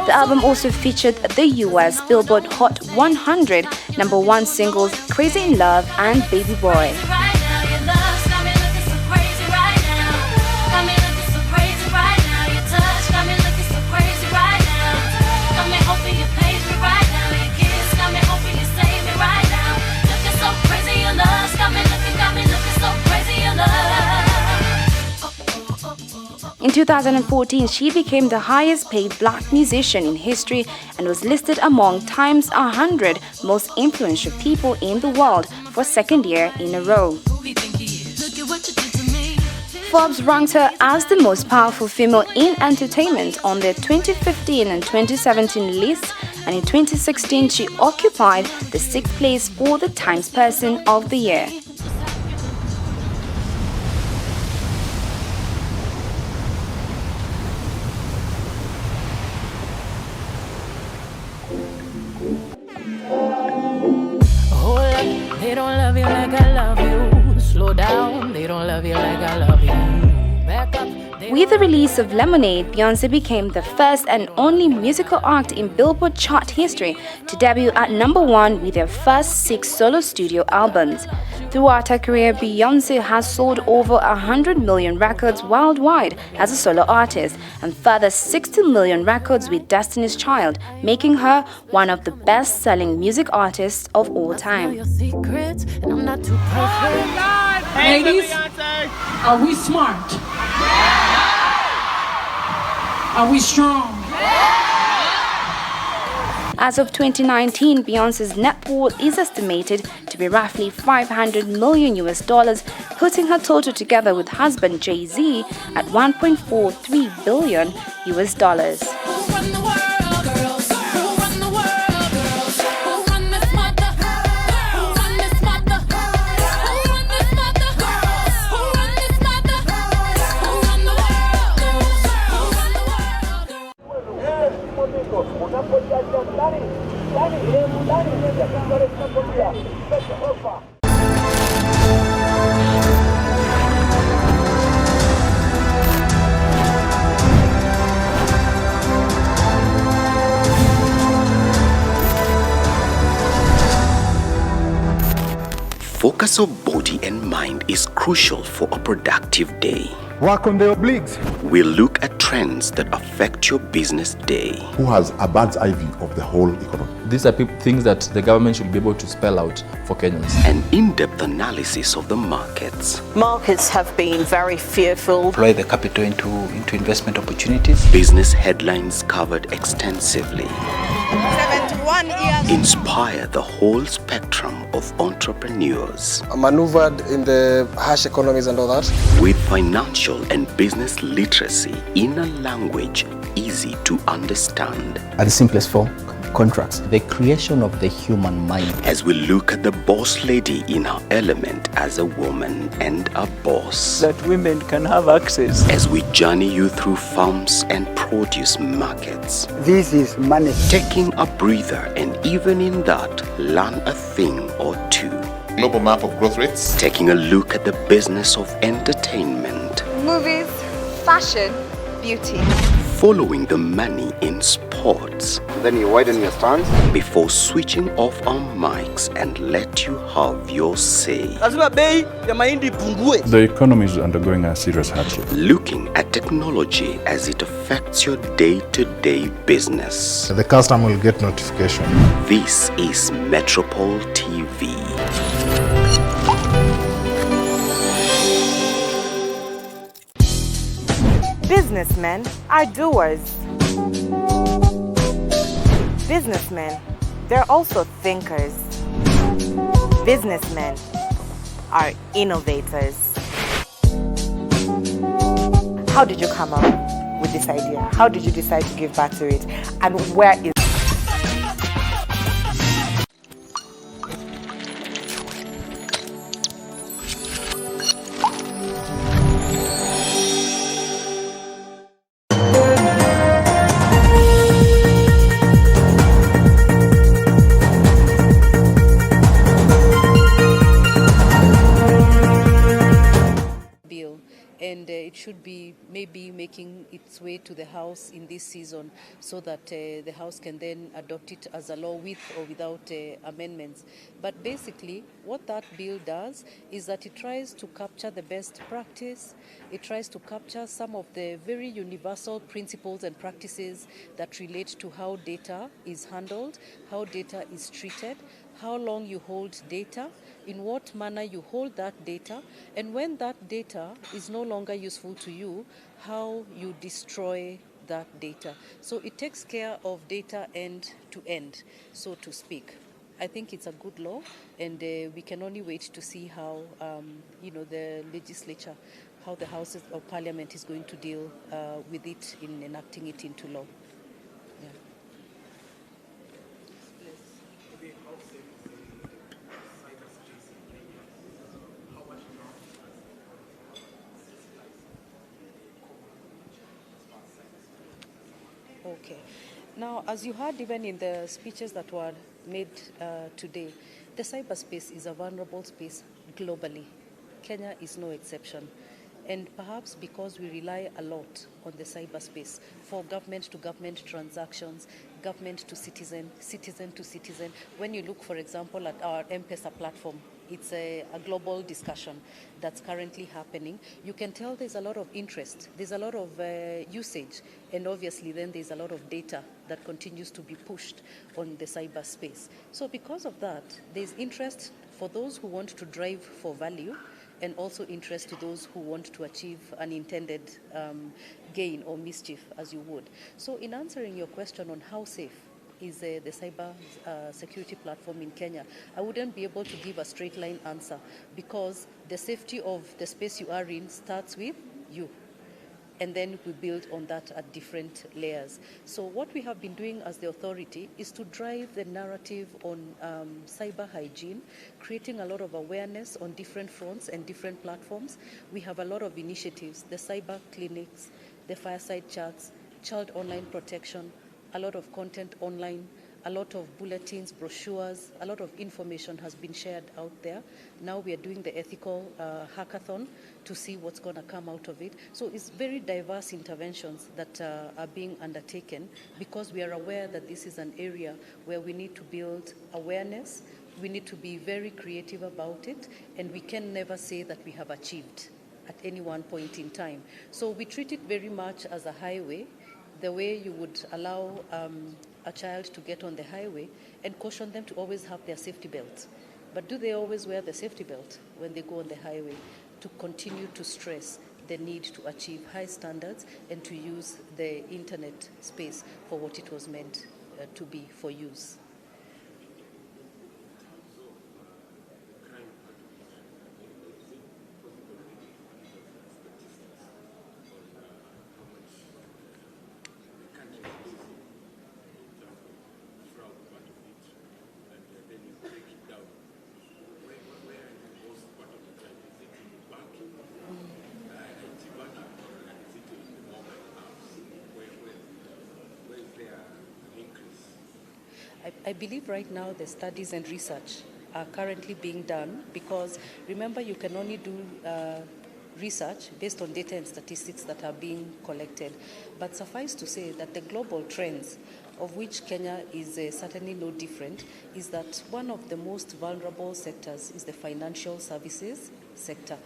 The album also featured the US Billboard Hot 100 #1 singles Crazy in Love and Baby Boy. In 2014, she became the highest-paid black musician in history and was listed among Time's 100 most influential people in the world for a second year in a row. Look at what you did to me. Forbes ranked her as the most powerful female in entertainment on their 2015 and 2017 lists, and in 2016 she occupied the 6th place for the Times Person of the Year. They don't love you like I love you. Slow down, they don't love you like I love you. Back up. With the release of Lemonade, Beyoncé became the first and only musical act in Billboard chart history to debut at #1 with their first 6 solo studio albums. Throughout her career, Beyoncé has sold over 100 million records worldwide as a solo artist and further 60 million records with Destiny's Child, making her one of the best-selling music artists of all time. Ladies, are we smart? Are we strong? As of 2019, Beyoncé's net worth is estimated to be roughly $500 million, putting her total together with husband Jay-Z at $1.43 billion. Focus of body and mind is crucial for a productive day. Work on the obliques. We'll look at trends that affect your business day. Who has a bird's eye view of the whole economy? These are things that the government should be able to spell out for Kenyans. An in-depth analysis of the markets. Markets have been very fearful. Deploy the capital into investment opportunities. Business headlines covered extensively. 71 years. Inspire the whole spectrum of entrepreneurs. Maneuvered in the harsh economies and all that. With financial and business literacy in a language easy to understand. At the simplest form, contracts, the creation of the human mind. As we look at the boss lady in her element as a woman and a boss. That women can have access. As we journey you through farms and produce markets. This is money. Taking a breather and even in that, learn a thing or two. Global map of growth rates. Taking a look at the business of entertainment. Movies, fashion, beauty. Following the money in sports. Then you widen your stance. Before switching off our mics and let you have your say. The economy is undergoing a serious hardship. Looking at technology as it affects your day-to-day business. The customer will get notification. This is Metropol TV. Businessmen are doers. Businessmen, they're also thinkers. Businessmen are innovators. How did you come up with this idea? How did you decide to give birth to it? And where is and it should be maybe making its way to the House in this season so that the House can then adopt it as a law with or without amendments. But basically, what that bill does is that it tries to capture the best practice. It tries to capture some of the very universal principles and practices that relate to how data is handled, how data is treated, how long you hold data, in what manner you hold that data, and when that data is no longer useful to you, how you destroy that data. So it takes care of data end to end, so to speak. I think it's a good law, and we can only wait to see how the legislature how the House of Parliament is going to deal with it in enacting it into law. Yeah. Okay. Now, as you heard even in the speeches that were made today, the cyberspace is a vulnerable space globally. Kenya is no exception. And perhaps because we rely a lot on the cyberspace for government-to-government transactions, government to citizen, citizen to citizen. When you look, for example, at our M-Pesa platform, it's a global discussion that's currently happening. You can tell there's a lot of interest, there's a lot of usage, and obviously then there's a lot of data that continues to be pushed on the cyberspace. So because of that, there's interest for those who want to drive for value, and also interest to those who want to achieve unintended gain or mischief, as you would. So in answering your question on how safe is the cyber security platform in Kenya, I wouldn't be able to give a straight line answer, because the safety of the space you are in starts with you. And then we build on that at different layers. So what we have been doing as the authority is to drive the narrative on cyber hygiene, creating a lot of awareness on different fronts and different platforms. We have a lot of initiatives, the cyber clinics, the fireside chats, child online protection, a lot of content online, a lot of bulletins, brochures, a lot of information has been shared out there. Now we are doing the ethical hackathon to see what's going to come out of it. So it's very diverse interventions that are being undertaken, because we are aware that this is an area where we need to build awareness. We need to be very creative about it, and we can never say that we have achieved at any one point in time. So we treat it very much as a highway, the way you would allow a child to get on the highway, and caution them to always have their safety belt. But do they always wear the safety belt when they go on the highway? To continue to stress the need to achieve high standards and to use the internet space for what it was meant to be, for use. I believe right now the studies and research are currently being done, because remember, you can only do research based on data and statistics that are being collected. But suffice to say that the global trends, of which Kenya is certainly no different, is that one of the most vulnerable sectors is the financial services sector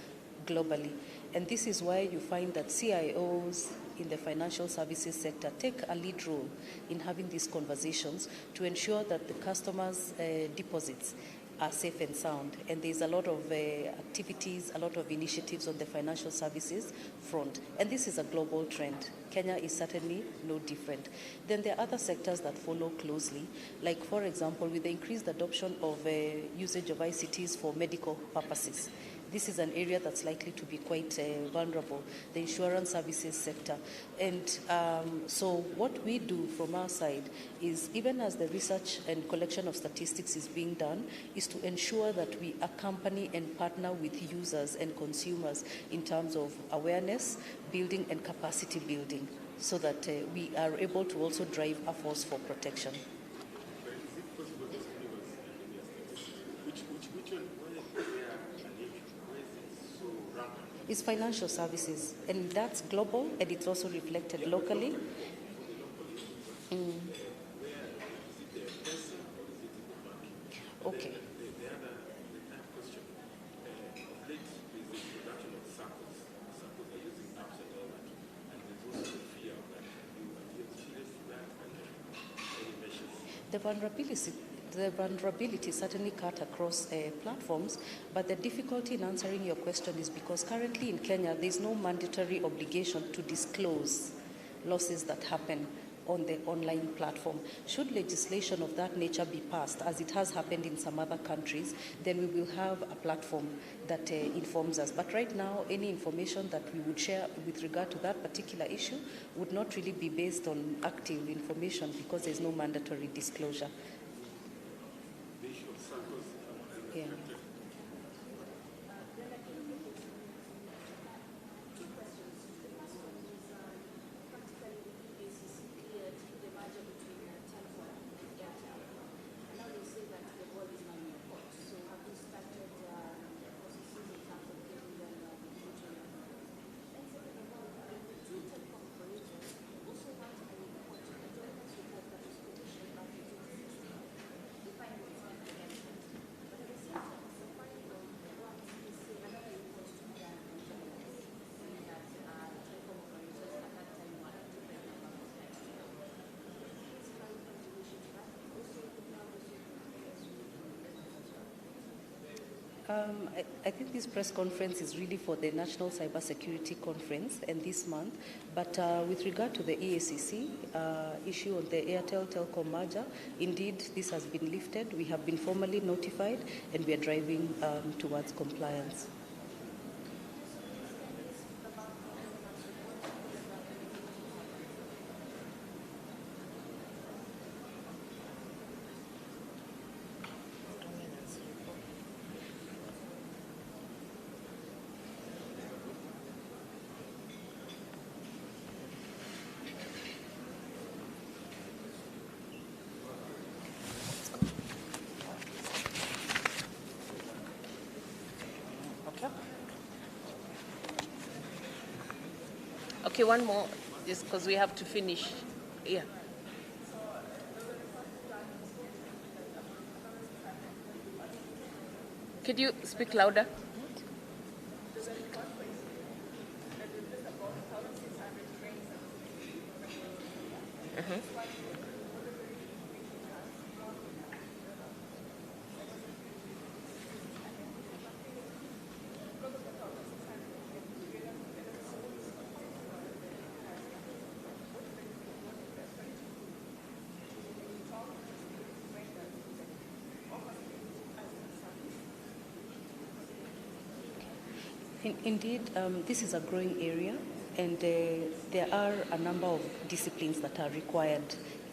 globally. And this is why you find that CIOs in the financial services sector take a lead role in having these conversations to ensure that the customers' deposits are safe and sound. And there's a lot of activities, a lot of initiatives on the financial services front. And this is a global trend. Kenya is certainly no different. Then there are other sectors that follow closely, like, for example, with the increased adoption of usage of ICTs for medical purposes. This is an area that's likely to be quite vulnerable, the insurance services sector. And so what we do from our side is, even as the research and collection of statistics is being done, is to ensure that we accompany and partner with users and consumers in terms of awareness building and capacity building, so that we are able to also drive a force for protection. It's financial services, and that's global, and it's also reflected locally. Okay. The vulnerability certainly cut across platforms, but the difficulty in answering your question is because currently in Kenya, there's no mandatory obligation to disclose losses that happen on the online platform. Should legislation of that nature be passed, as it has happened in some other countries, then we will have a platform that informs us. But right now, any information that we would share with regard to that particular issue would not really be based on active information because there's no mandatory disclosure. Yeah. I think this press conference is really for the National Cybersecurity Conference and this month, but with regard to the EACC issue on the Airtel Telcom merger, indeed this has been lifted. We have been formally notified and we are driving towards compliance. Okay, one more, just because we have to finish. Yeah. Could you speak louder? Indeed, this is a growing area, and there are a number of disciplines that are required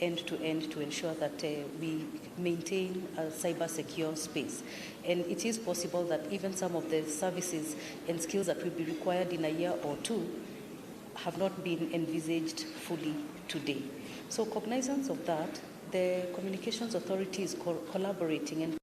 end to end to ensure that we maintain a cyber secure space. And it is possible that even some of the services and skills that will be required in a year or two have not been envisaged fully today. So cognizance of that, the Communications Authority is collaborating and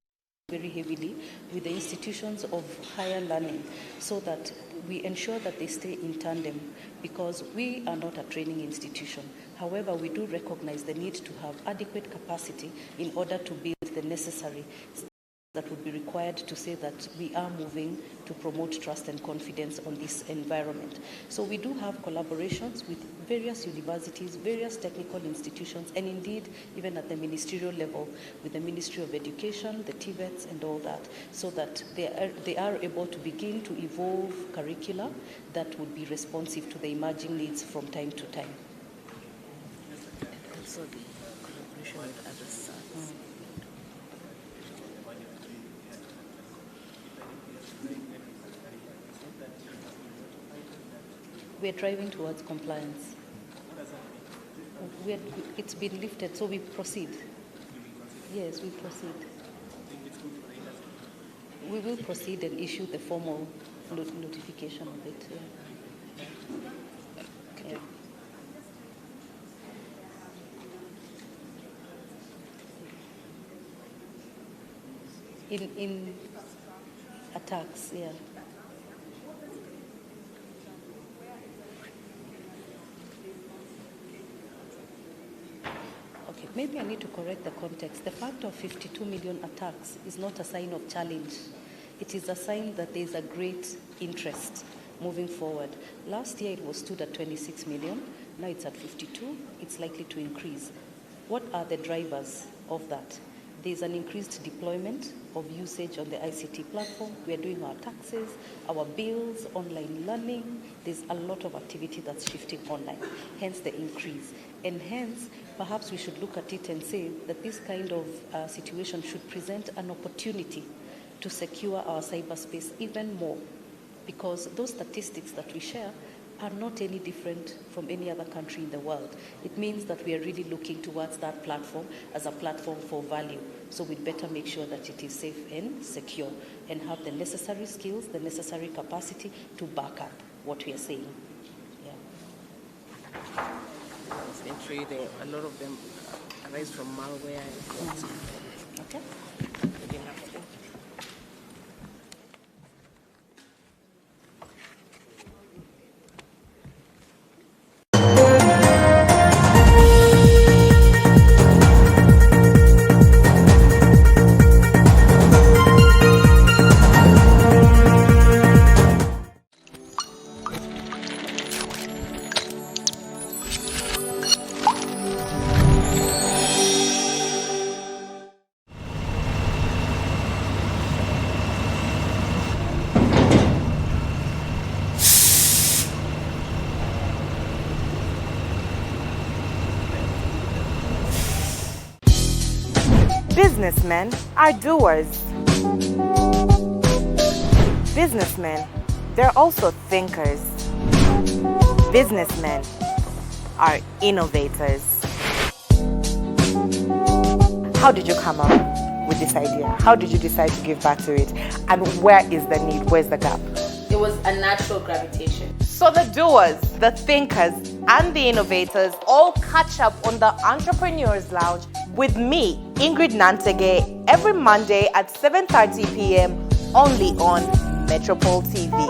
very heavily with the institutions of higher learning so that we ensure that they stay in tandem, because we are not a training institution. However, we do recognize the need to have adequate capacity in order to build the necessary that would be required to say that we are moving to promote trust and confidence on this environment. So we do have collaborations with various universities, various technical institutions, and indeed even at the ministerial level with the Ministry of Education, the TVETs and all that, so that they are able to begin to evolve curricula that would be responsive to the emerging needs from time to time. Also the collaboration with other SARs. We're driving towards compliance. It's been lifted, so we proceed. Yes, we proceed. We will proceed and issue the formal notification of it. Yeah. Yeah. In attacks, yeah. Okay, maybe I need to correct the context. The fact of 52 million attacks is not a sign of challenge. It is a sign that there is a great interest moving forward. Last year it stood at 26 million. Now it's at 52. It's likely to increase. What are the drivers of that? There's an increased deployment of usage on the ICT platform. We are doing our taxes, our bills, online learning. There's a lot of activity that's shifting online, hence the increase. And hence, perhaps we should look at it and say that this kind of situation should present an opportunity to secure our cyberspace even more, because those statistics that we share are not any different from any other country in the world. It means that we are really looking towards that platform as a platform for value. So we'd better make sure that it is safe and secure and have the necessary skills, the necessary capacity to back up what we are saying. Yeah. Essentially, a lot of them arise from malware. Okay. Businessmen are doers. Businessmen, they're also thinkers. Businessmen are innovators. How did you come up with this idea? How did you decide to give back to it? And where is the need? Where's the gap? It was a natural gravitation. So the doers, the thinkers, and the innovators all catch up on the Entrepreneurs Lounge with me, Ingrid Nantege, every Monday at 7:30 p.m. only on Metropol TV.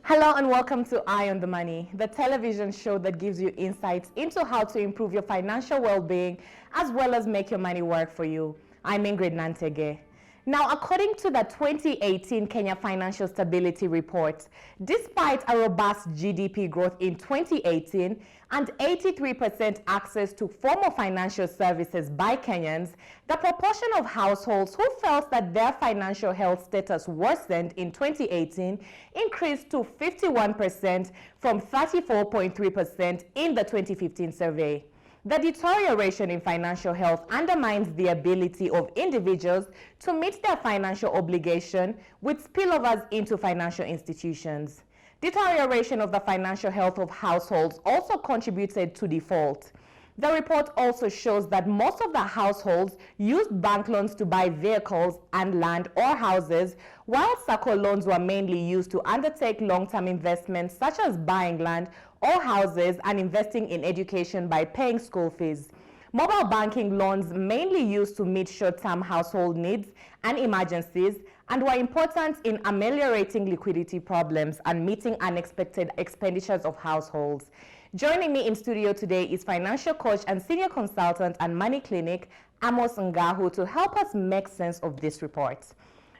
Hello and welcome to Eye on the Money, the television show that gives you insights into how to improve your financial well-being as well as make your money work for you. I'm Ingrid Nantege. Now, according to the 2018 Kenya Financial Stability Report, despite a robust GDP growth in 2018 and 83% access to formal financial services by Kenyans, the proportion of households who felt that their financial health status worsened in 2018 increased to 51% from 34.3% in the 2015 survey. The deterioration in financial health undermines the ability of individuals to meet their financial obligation, with spillovers into financial institutions. Deterioration of the financial health of households also contributed to default. The report also shows that most of the households used bank loans to buy vehicles and land or houses, while SACCO loans were mainly used to undertake long-term investments such as buying land or houses and investing in education by paying school fees. Mobile banking loans mainly used to meet short-term household needs and emergencies and were important in ameliorating liquidity problems and meeting unexpected expenditures of households. Joining me in studio today is financial coach and senior consultant at Money Clinic, Amos Ngahu, to help us make sense of this report.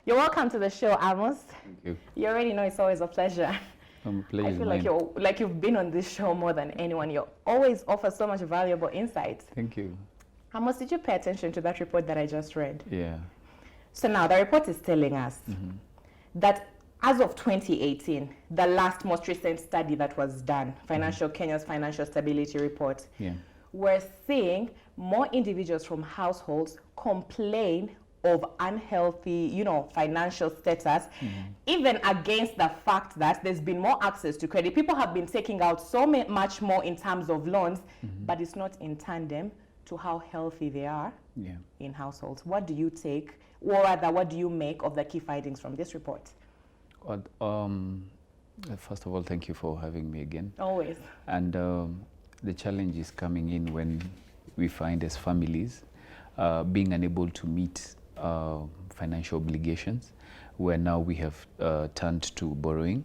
You're welcome to the show, Amos. Thank you. You already know it's always a pleasure. I feel like you've been on this show more than anyone. You always offer so much valuable insights. Thank you. Amos, did you pay attention to that report that I just read? Yeah. So now the report is telling us that as of 2018, the last most recent study that was done, Kenya's Financial Stability Report, we're seeing more individuals from households complain of unhealthy, financial status, even against the fact that there's been more access to credit. People have been taking out so much more in terms of loans, but it's not in tandem to how healthy they are in households. What do you take, or rather, what do you make of the key findings from this report? First of all, thank you for having me again. Always. And the challenge is coming in when we find as families being unable to meet financial obligations, where now we have turned to borrowing,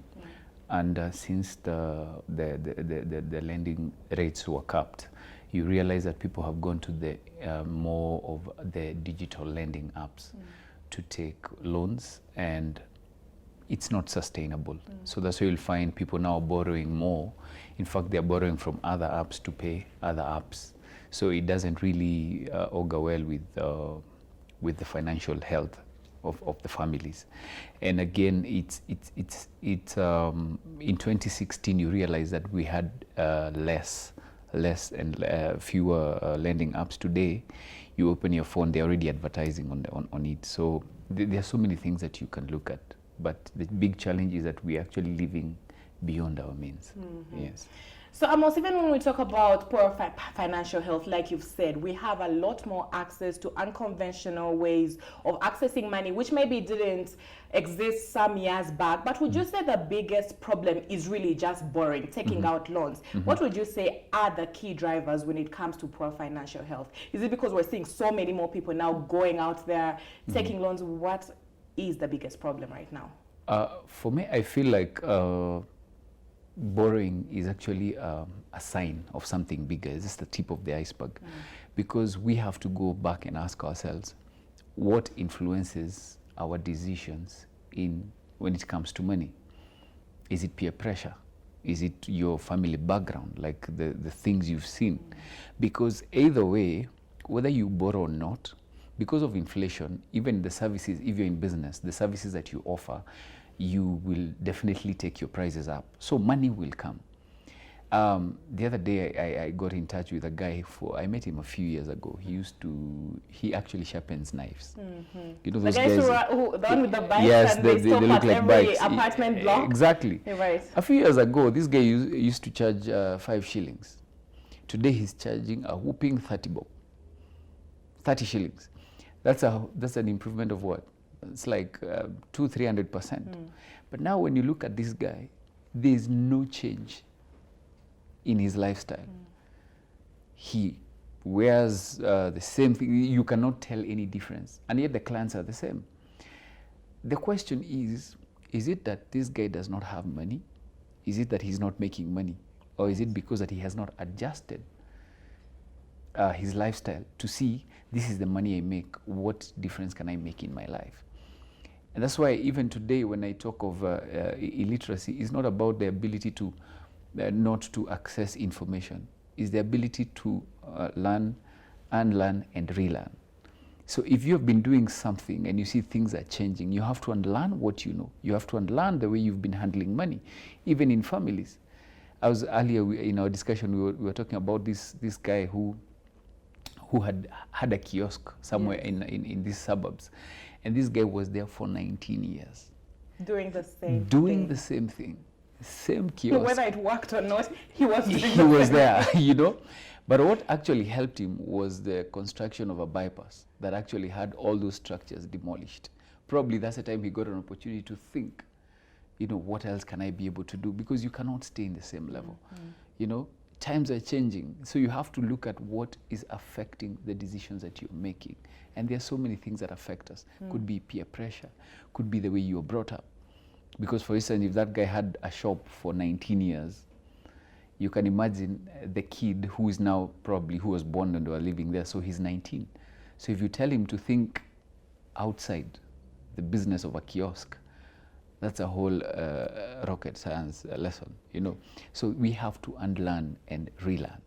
and since the lending rates were capped, you realize that people have gone to the more of the digital lending apps to take loans, and it's not sustainable. So that's why you'll find people now borrowing more. In fact, they're borrowing from other apps to pay other apps. So it doesn't really augur well with the financial health of the families. And again, it's in 2016 you realize that we had less and fewer lending apps. Today, you open your phone, they're already advertising on it. So there are so many things that you can look at. But the big challenge is that we're actually living beyond our means. Yes. So Amos, even when we talk about poor financial health, like you've said, we have a lot more access to unconventional ways of accessing money, which maybe didn't exist some years back. But would you say the biggest problem is really just borrowing, taking out loans? What would you say are the key drivers when it comes to poor financial health? Is it because we're seeing so many more people now going out there, taking loans? What is the biggest problem right now? For me, I feel like borrowing is actually a sign of something bigger. It's just the tip of the iceberg. Because we have to go back and ask ourselves, what influences our decisions when it comes to money? Is it peer pressure? Is it your family background, like the things you've seen? Because either way, whether you borrow or not, because of inflation, even the services, if you're in business, the services that you offer, you will definitely take your prices up. So money will come. The other day, I got in touch with a guy I met him a few years ago. He actually sharpens knives. You know those guys? The one with the bikes, yes, and they look like every bikes. Apartment block. Exactly. Right. A few years ago, this guy used to charge 5 shillings. Today, he's charging a whooping 30 shillings. That's an improvement of what? It's like 200-300%. But now when you look at this guy, there's no change in his lifestyle. He wears the same thing. You cannot tell any difference. And yet the clients are the same. The question is it that this guy does not have money? Is it that he's not making money? Or is it because that he has not adjusted his lifestyle to see, this is the money I make, what difference can I make in my life? And that's why even today when I talk of illiteracy, it's not about the ability to not to access information. It's the ability to learn, unlearn, and relearn. So if you have been doing something and you see things are changing, you have to unlearn what you know. You have to unlearn the way you've been handling money, even in families. I was earlier in our discussion, we were talking about this guy who had a kiosk somewhere in these suburbs, and this guy was there for 19 years. Doing the same thing. Same kiosk. Whether it worked or not, he was doing he was there, you know. But what actually helped him was the construction of a bypass that actually had all those structures demolished. Probably that's the time he got an opportunity to think, you know, what else can I be able to do? Because you cannot stay in the same level. You know, times are changing. So you have to look at what is affecting the decisions that you're making. And there are so many things that affect us. Could be peer pressure, could be the way you were brought up. Because for instance, if that guy had a shop for 19 years, you can imagine the kid who is now who was born and were living there, so he's 19. So if you tell him to think outside the business of a kiosk, That's a whole rocket science lesson, you know. So we have to unlearn and relearn.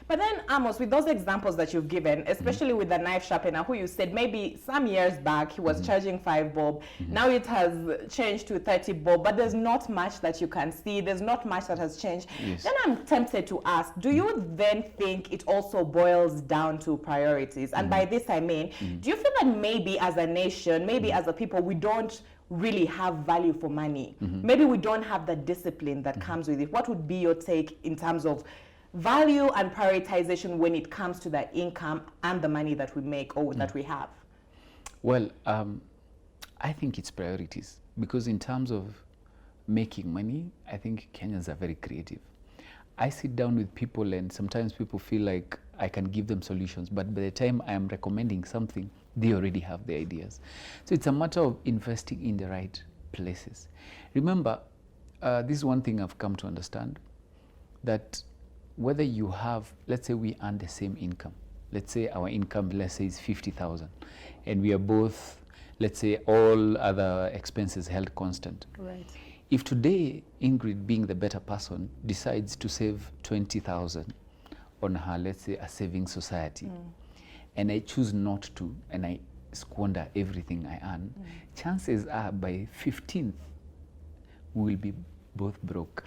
But then, Amos, with those examples that you've given, especially with the knife sharpener, who you said maybe some years back he was charging 5 bob, now it has changed to 30 bob, but there's not much that you can see, there's not much that has changed. Yes. Then I'm tempted to ask, do you then think it also boils down to priorities? And by this I mean, do you feel that maybe as a nation, maybe as a people, we don't really have value for money? Maybe we don't have the discipline that comes with it. What would be your take in terms of value and prioritization when it comes to the income and the money that we make or that we have? Well, I think it's priorities, because in terms of making money, I think Kenyans are very creative. I sit down with people and sometimes people feel like I can give them solutions, but by the time I am recommending something, they already have the ideas. So it's a matter of investing in the right places. Remember, this is one thing I've come to understand, that whether you have, let's say we earn the same income. Let's say our income, let's say is 50,000, and we are both, let's say all other expenses held constant. Right. If today Ingrid, being the better person, decides to save 20,000 on her, let's say, a saving society, and I choose not to, and I squander everything I earn, chances are by 15th we will be both broke.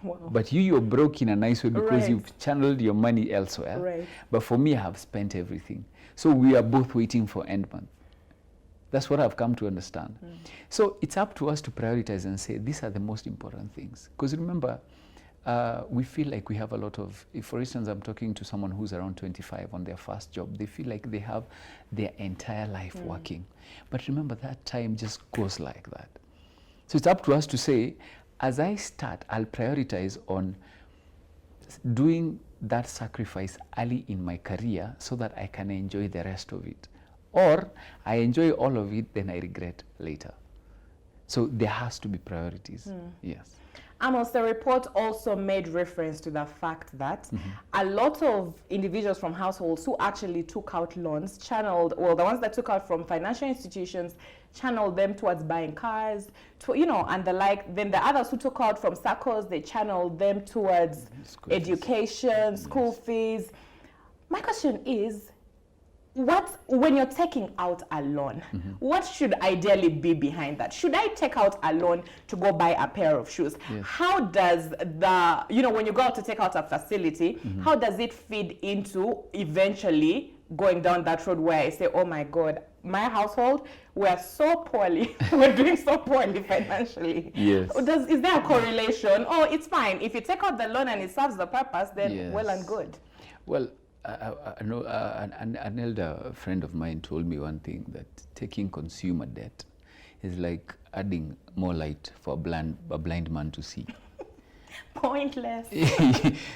Wow. But you're broke in a nice way because Right. you've channeled your money elsewhere. Right. But for me, I have spent everything. So we are both waiting for end month. That's what I've come to understand. So it's up to us to prioritize and say, these are the most important things. Because remember, we feel like we have a lot of, if for instance, I'm talking to someone who's around 25 on their first job, they feel like they have their entire life working. But remember, that time just goes like that. So it's up to us to say, as I start, I'll prioritize on doing that sacrifice early in my career so that I can enjoy the rest of it. Or I enjoy all of it, then I regret later. So there has to be priorities. Yes. Amos, the report also made reference to the fact that a lot of individuals from households who actually took out loans channeled, well, the ones that took out from financial institutions channeled them towards buying cars, and the like. Then the others who took out from SACCOs, they channeled them towards education, school fees. My question is, when you're taking out a loan, what should ideally be behind that? Should I take out a loan to go buy a pair of shoes? Yes. How does when you go out to take out a facility, how does it feed into eventually going down that road where I say, oh my God, my household, we're so poorly, we're doing so poorly financially. Yes. Is there a correlation? Oh, it's fine. If you take out the loan and it serves the purpose, then well and good. Well, I know an elder friend of mine told me one thing, that taking consumer debt is like adding more light for a blind man to see. Pointless.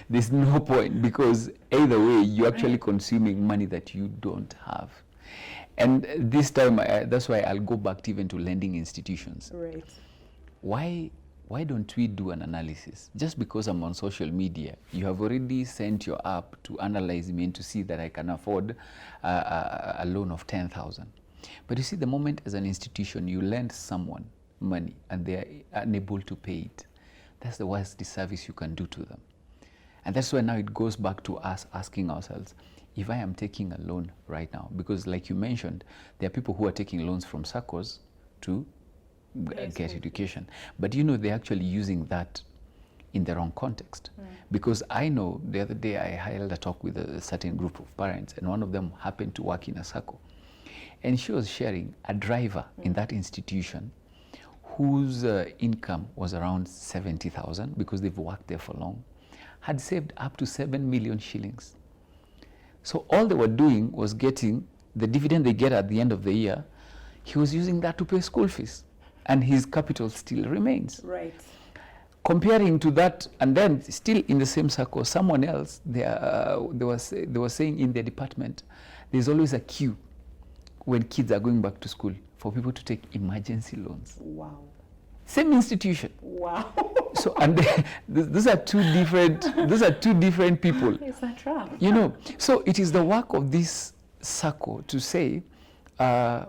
There's no point, because either way you're actually consuming money that you don't have. And this time, that's why I'll go back to even to lending institutions. Right. Why don't we do an analysis? Just because I'm on social media, you have already sent your app to analyze me and to see that I can afford a loan of 10,000. But you see, the moment as an institution you lend someone money and they are unable to pay it, that's the worst disservice you can do to them. And that's why now it goes back to us asking ourselves, if I am taking a loan right now, because like you mentioned, there are people who are taking loans from SACCOs to get education. But they're actually using that in the wrong context. Because I know the other day I held a talk with a certain group of parents, and one of them happened to work in a SACCO. And she was sharing a driver in that institution whose income was around 70,000, because they've worked there for long, had saved up to 7 million shillings. So all they were doing was getting the dividend they get at the end of the year. He was using that to pay school fees, and his capital still remains. Right. Comparing to that, and then still in the same circle, someone else, they were saying in their department, there's always a queue when kids are going back to school for people to take emergency loans. Wow. Same institution. Wow. So, and those are two different people. It's a trap. So it is the work of this SACCO to say,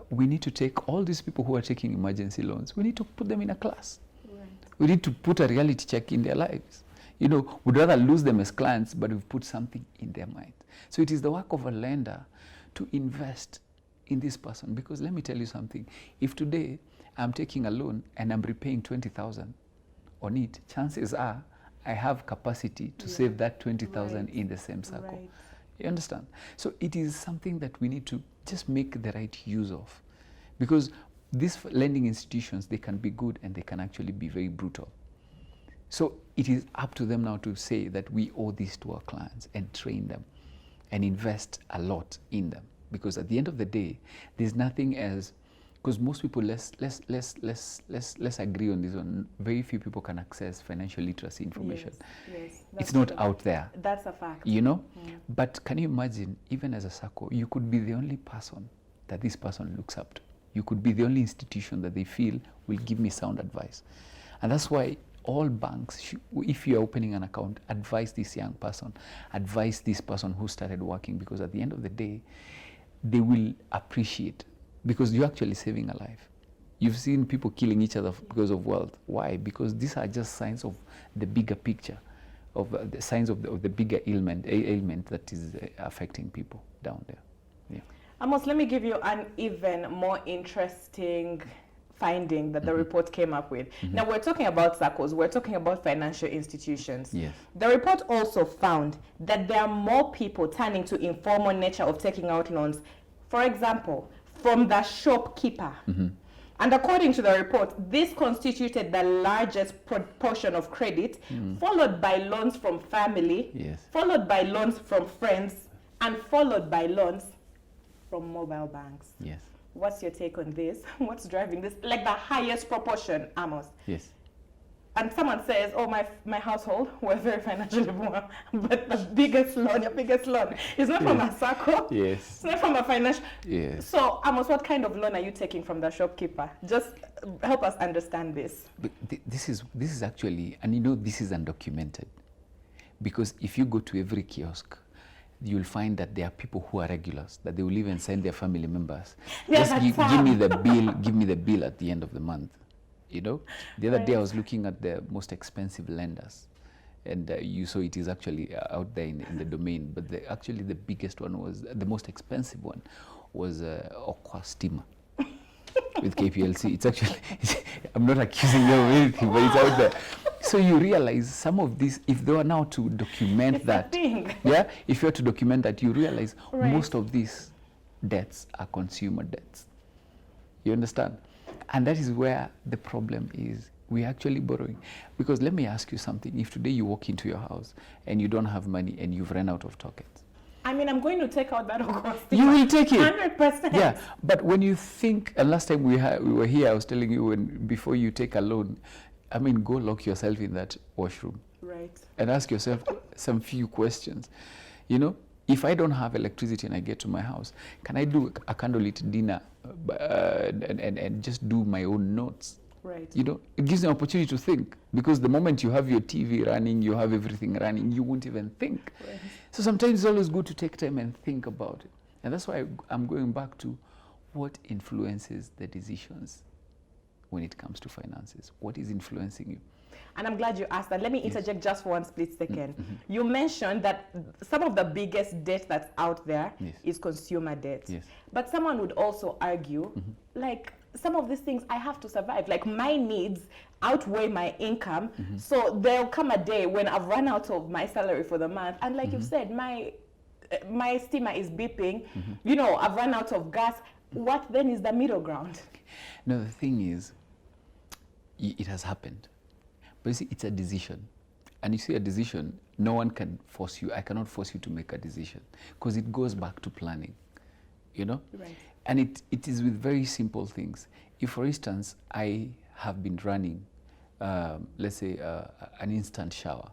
we need to take all these people who are taking emergency loans, we need to put them in a class. Right. We need to put a reality check in their lives. You know, we'd rather lose them as clients, but we've put something in their mind. So it is the work of a lender to invest in this person. Because let me tell you something, if today I'm taking a loan and I'm repaying 20,000 on it, chances are I have capacity to save that 20,000 in the same circle. Right. You understand? So it is something that we need to just make the right use of. Because these lending institutions, they can be good and they can actually be very brutal. So it is up to them now to say that we owe this to our clients and train them and invest a lot in them. Because at the end of the day, there's nothing as, because most people, let's agree on this one, very few people can access financial literacy information. Yes, it's not out there. That's a fact. You know? But can you imagine, even as a circle, you could be the only person that this person looks up to. You could be the only institution that they feel will give me sound advice. And that's why all banks, if you're opening an account, advise this young person, advise this person who started working, because at the end of the day, they will appreciate, because you're actually saving a life. You've seen people killing each other because of wealth. Why? Because these are just signs of the bigger picture, of the signs of the bigger ailment that is affecting people down there. Yeah. Amos, let me give you an even more interesting finding that the report came up with. Now, we're talking about SACCOs, we're talking about financial institutions. Yes. The report also found that there are more people turning to informal nature of taking out loans. For example, from the shopkeeper. And according to the report, this constituted the largest proportion of credit, followed by loans from family, followed by loans from friends, and followed by loans from mobile banks. Yes. What's your take on this? What's driving this? Like the highest proportion, Amos. Yes. And someone says, oh, my household, we're very financially poor, but the biggest loan, your biggest loan, is not from a SACCO. Yes. It's not from a financial. Yes. So, Amos, what kind of loan are you taking from the shopkeeper? Just help us understand this. But this is actually, and you know, this is undocumented. Because if you go to every kiosk, you'll find that there are people who are regulars, that they will even send their family members. Just give me the bill, give me the bill at the end of the month. You know, the other day I was looking at the most expensive lenders, and you saw it is actually out there in the domain. But actually, the biggest one was the most expensive one was Okwa Steamer with KPLC. It's actually I'm not accusing them of anything, but it's out there. So you realize some of these, if they were now to document that, if you were to document that, you realize most of these debts are consumer debts. You understand? And that is where the problem is. We're actually borrowing. Because let me ask you something. If today you walk into your house and you don't have money and you've run out of tokens. I mean, I'm going to take out that Okwa. You will take it. 100%. Yeah, but when you think, and last time we were here, I was telling you, before you take a loan, I mean, go lock yourself in that washroom. Right. And ask yourself some few questions. You know, if I don't have electricity and I get to my house, can I do a candlelit dinner and just do my own notes? Right. You know, it gives you an opportunity to think, because the moment you have your TV running, you have everything running, you won't even think. Right. So sometimes it's always good to take time and think about it. And that's why I'm going back to what influences the decisions when it comes to finances. What is influencing you? And I'm glad you asked that. Let me interject just for one split second. You mentioned that some of the biggest debt that's out there is consumer debt. Yes. But someone would also argue, like, some of these things I have to survive. Like, my needs outweigh my income. So there'll come a day when I've run out of my salary for the month. And like you said, my steamer is beeping. You know, I've run out of gas. What then is the middle ground? No, the thing is, it has happened. But you see, it's a decision. And you see, a decision, no one can force you. I cannot force you to make a decision, because it goes back to planning, you know? Right. And it is with very simple things. If, for instance, I have been running, let's say, an instant shower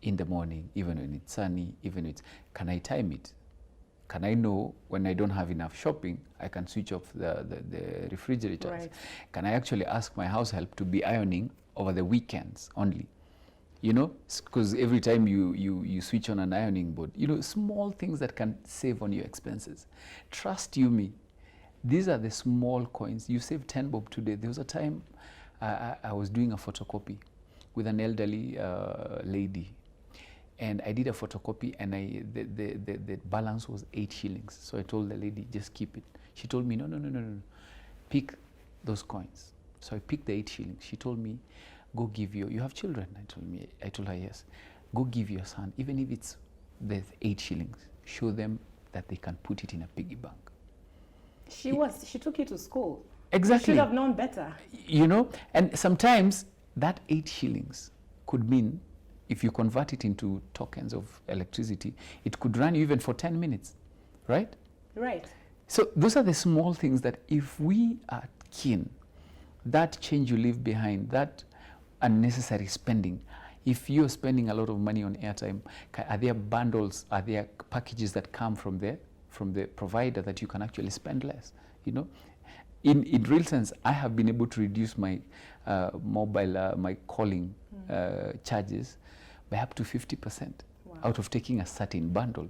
in the morning, even when it's sunny, even when it's, can I time it? Can I know when I don't have enough shopping, I can switch off the refrigerators? Right. Can I actually ask my house help to be ironing over the weekends only? You know, because every time you switch on an ironing board, you know, small things that can save on your expenses. Trust you me, These are the small coins. You save 10 bob today. There was a time I was doing a photocopy with an elderly lady, and I did a photocopy, and the balance was 8 shillings. So I told the lady, just keep it. She told me, no, pick those coins. So I picked the 8 shillings. She told me, go give you have children? I told her, yes. Go give your son, even if it's the 8 shillings, show them that they can put it in a piggy bank. She took you to school. Exactly. You should have known better. You know, and sometimes that 8 shillings could mean, if you convert it into tokens of electricity, it could run you even for 10 minutes, right? Right. So those are the small things that if we are keen, that change you leave behind, that unnecessary spending, if you're spending a lot of money on airtime, are there bundles, are there packages that come from the provider that you can actually spend less, you know? In real sense, I have been able to reduce my mobile, my calling charges by up to 50% out of taking a certain bundle,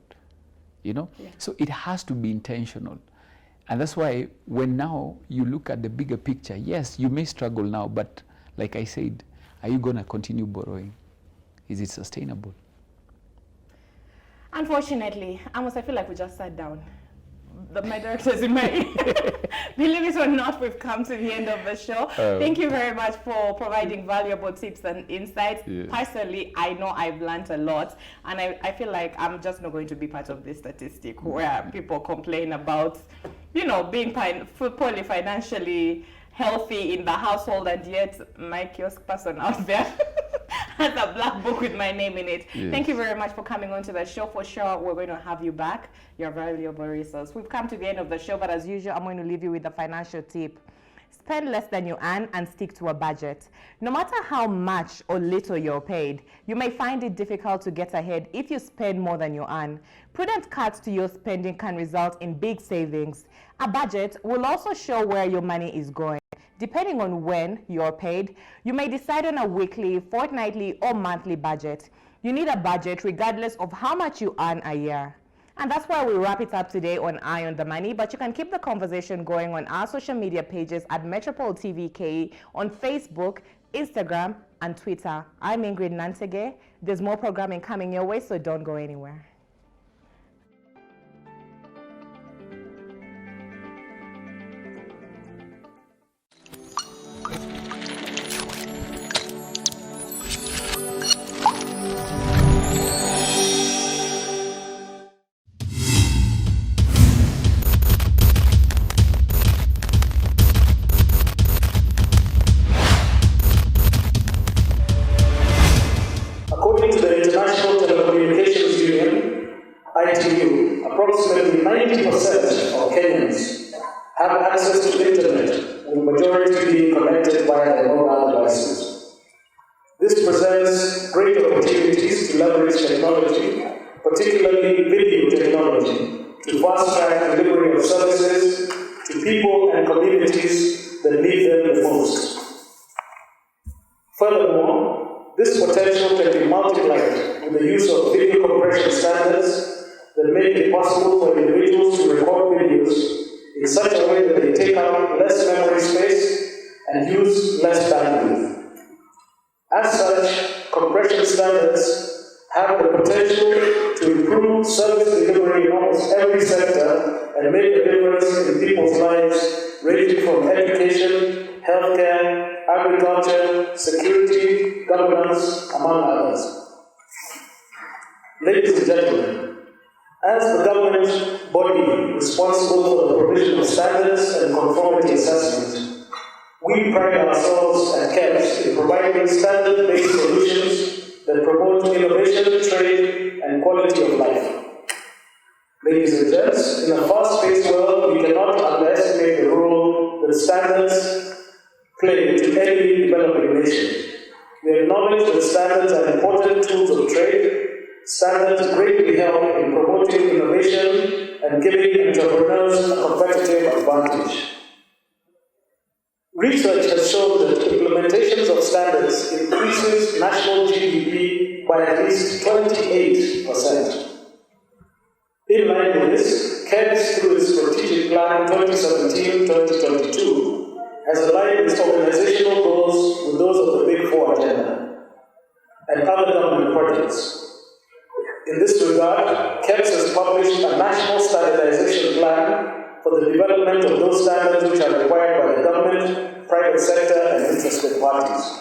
you know? Yeah. So it has to be intentional. And that's why when now you look at the bigger picture, yes, you may struggle now, but like I said, are you going to continue borrowing? Is it sustainable? Unfortunately, I feel like we just sat down. My directors in my believe it or not, we've come to the end of the show. Thank you very much for providing valuable tips and insights. Yes. Personally, I know I've learned a lot, and I feel like I'm just not going to be part of this statistic where people complain about, you know, being poorly financially healthy in the household, and yet my kiosk person out there has a black book with my name in it. Yes. Thank you very much for coming on to the show. For sure, we're going to have you back. You're a valuable resource. We've come to the end of the show, but as usual, I'm going to leave you with a financial tip. Spend less than you earn and stick to a budget. No matter how much or little you're paid, you may find it difficult to get ahead if you spend more than you earn. Prudent cuts to your spending can result in big savings. A budget will also show where your money is going. Depending on when you're paid, you may decide on a weekly, fortnightly, or monthly budget. You need a budget regardless of how much you earn a year. And that's why we wrap it up today on Eye on the Money, but you can keep the conversation going on our social media pages at Metropol TV KE on Facebook, Instagram, and Twitter. I'm Ingrid Nantege. There's more programming coming your way, so don't go anywhere. According to the International Telecommunications Union, ITU, approximately 90% of Kenyans have access to internet, with the majority being connected via their mobile devices. This presents great opportunities to leverage technology, particularly video technology, to fast-track delivery of services to people and communities that need them the most. Furthermore, this potential can be multiplied with the use of video compression standards that make it possible for individuals to record videos in such a way that they take up less memory space and use less bandwidth. As such, compression standards have the potential to improve service delivery in almost every sector and make a difference in people's lives, ranging from education, healthcare, agriculture, security, governance, among others. Ladies and gentlemen, as the government body responsible for the provision of standards and conformity assessment, we pride ourselves at KEBS in providing standard-based solutions that promote innovation, trade, and quality of life. Ladies and gents, in a fast-paced world, we cannot underestimate the role that standards play to any developing nation. We acknowledge that standards are important tools of trade. Standards greatly help in promoting innovation and giving entrepreneurs a competitive advantage. Research has shown that implementations of standards increases national GDP by at least 28%. In line with this, KEBS KEBS, through its strategic plan 2017-2022, has aligned its organizational goals with those of the Big Four agenda and other government projects. In this regard, KEBS has published a national standardization plan for the development of those standards which are required by the government, private sector, and interested parties.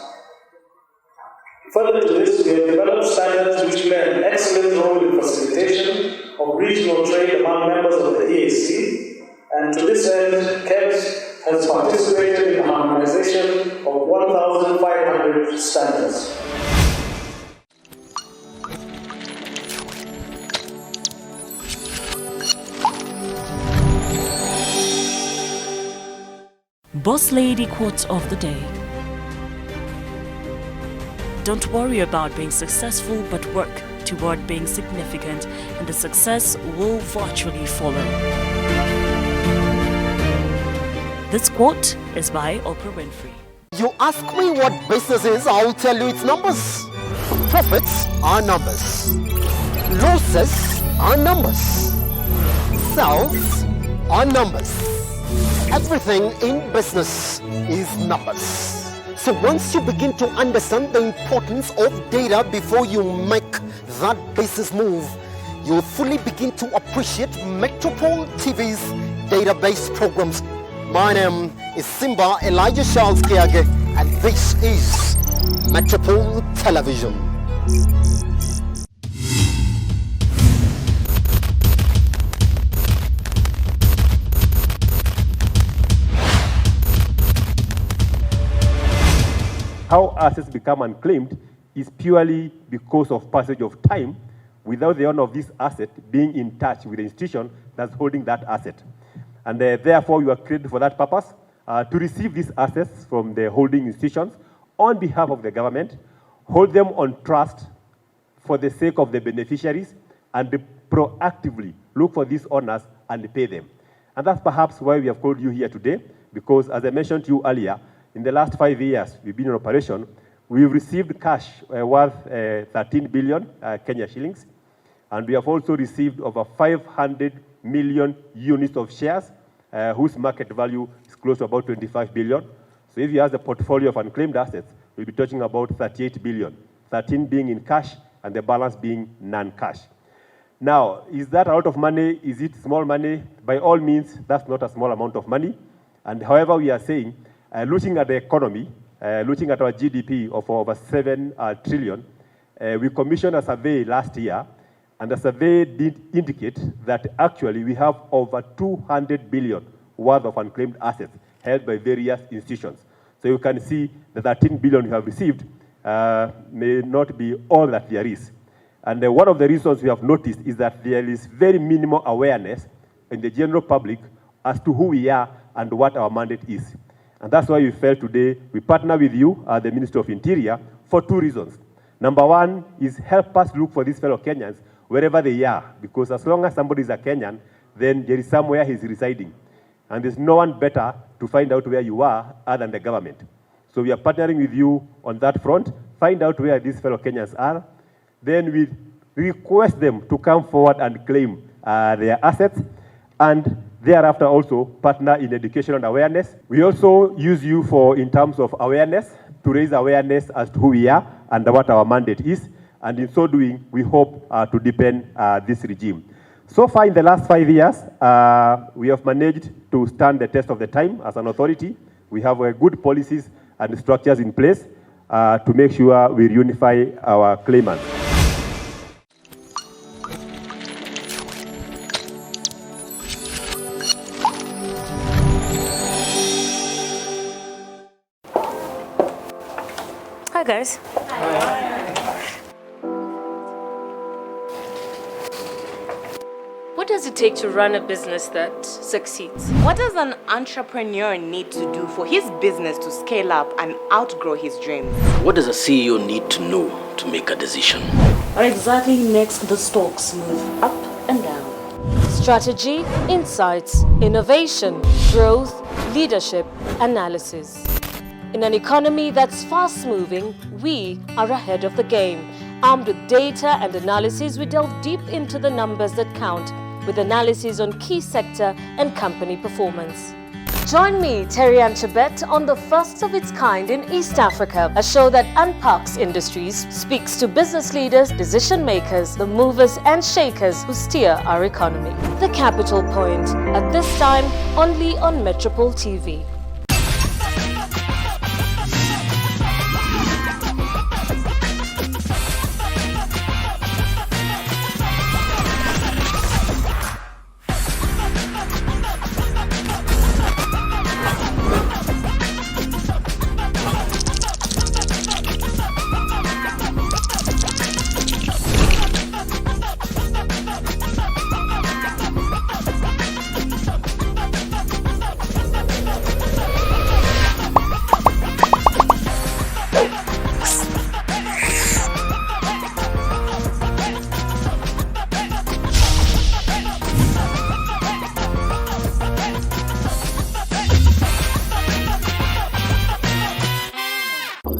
Further to this, we have developed standards which play an excellent role in facilitation of regional trade among members of the EAC, and to this end, KEBS has participated in the harmonization of 1,500 standards. Boss Lady quote of the day. Don't worry about being successful, but work toward being significant, and the success will virtually follow. This quote is by Oprah Winfrey. You ask me what business is, I'll tell you its numbers. Profits are numbers. Losses are numbers. Sales are numbers. Everything in business is numbers. So once you begin to understand the importance of data before you make that business move, you'll fully begin to appreciate Metropol TV's database programs. My name is Simba Elijah Charles Kiage, and this is Metropol Television. How assets become unclaimed is purely because of passage of time without the owner of this asset being in touch with the institution that's holding that asset. And therefore, you are created for that purpose, to receive these assets from the holding institutions on behalf of the government, hold them on trust for the sake of the beneficiaries, and proactively look for these owners and pay them. And that's perhaps why we have called you here today, because as I mentioned to you earlier, in the last 5 years we've been in operation, we've received cash worth 13 billion Kenya shillings, and we have also received over 500 million units of shares whose market value is close to about 25 billion. So if you have the portfolio of unclaimed assets, we'll be talking about 38 billion, 13 being in cash and the balance being non-cash. Now, is that a lot of money? Is it small money? By all means, that's not a small amount of money. And however, we are saying, looking at the economy, looking at our GDP of over 7 trillion, we commissioned a survey last year, and the survey did indicate that actually we have over 200 billion worth of unclaimed assets held by various institutions. So you can see the 13 billion you have received may not be all that there is. And one of the reasons we have noticed is that there is very minimal awareness in the general public as to who we are and what our mandate is. And that's why we felt today we partner with you, the Ministry of Interior, for 2 reasons. Number one is help us look for these fellow Kenyans wherever they are, because as long as somebody is a Kenyan, then there is somewhere he's residing. And there's no one better to find out where you are other than the government. So we are partnering with you on that front, find out where these fellow Kenyans are, then we request them to come forward and claim their assets, and thereafter also partner in education and awareness. We also use you in terms of awareness, to raise awareness as to who we are and what our mandate is. And in so doing, we hope to deepen this regime. So far in the last 5 years, we have managed to stand the test of the time as an authority. We have good policies and structures in place to make sure we reunify our claimants. Hi guys. What does it take to run a business that succeeds? What does an entrepreneur need to do for his business to scale up and outgrow his dreams? What does a CEO need to know to make a decision? What exactly makes the stocks move up and down? Strategy, insights, innovation, growth, leadership, analysis. In an economy that's fast-moving, we are ahead of the game. Armed with data and analysis, we delve deep into the numbers that count with analysis on key sector and company performance. Join me, Terry Anchebet, on the first of its kind in East Africa, a show that unpacks industries, speaks to business leaders, decision makers, the movers and shakers who steer our economy. The Capital Point, at this time only on Metropol TV.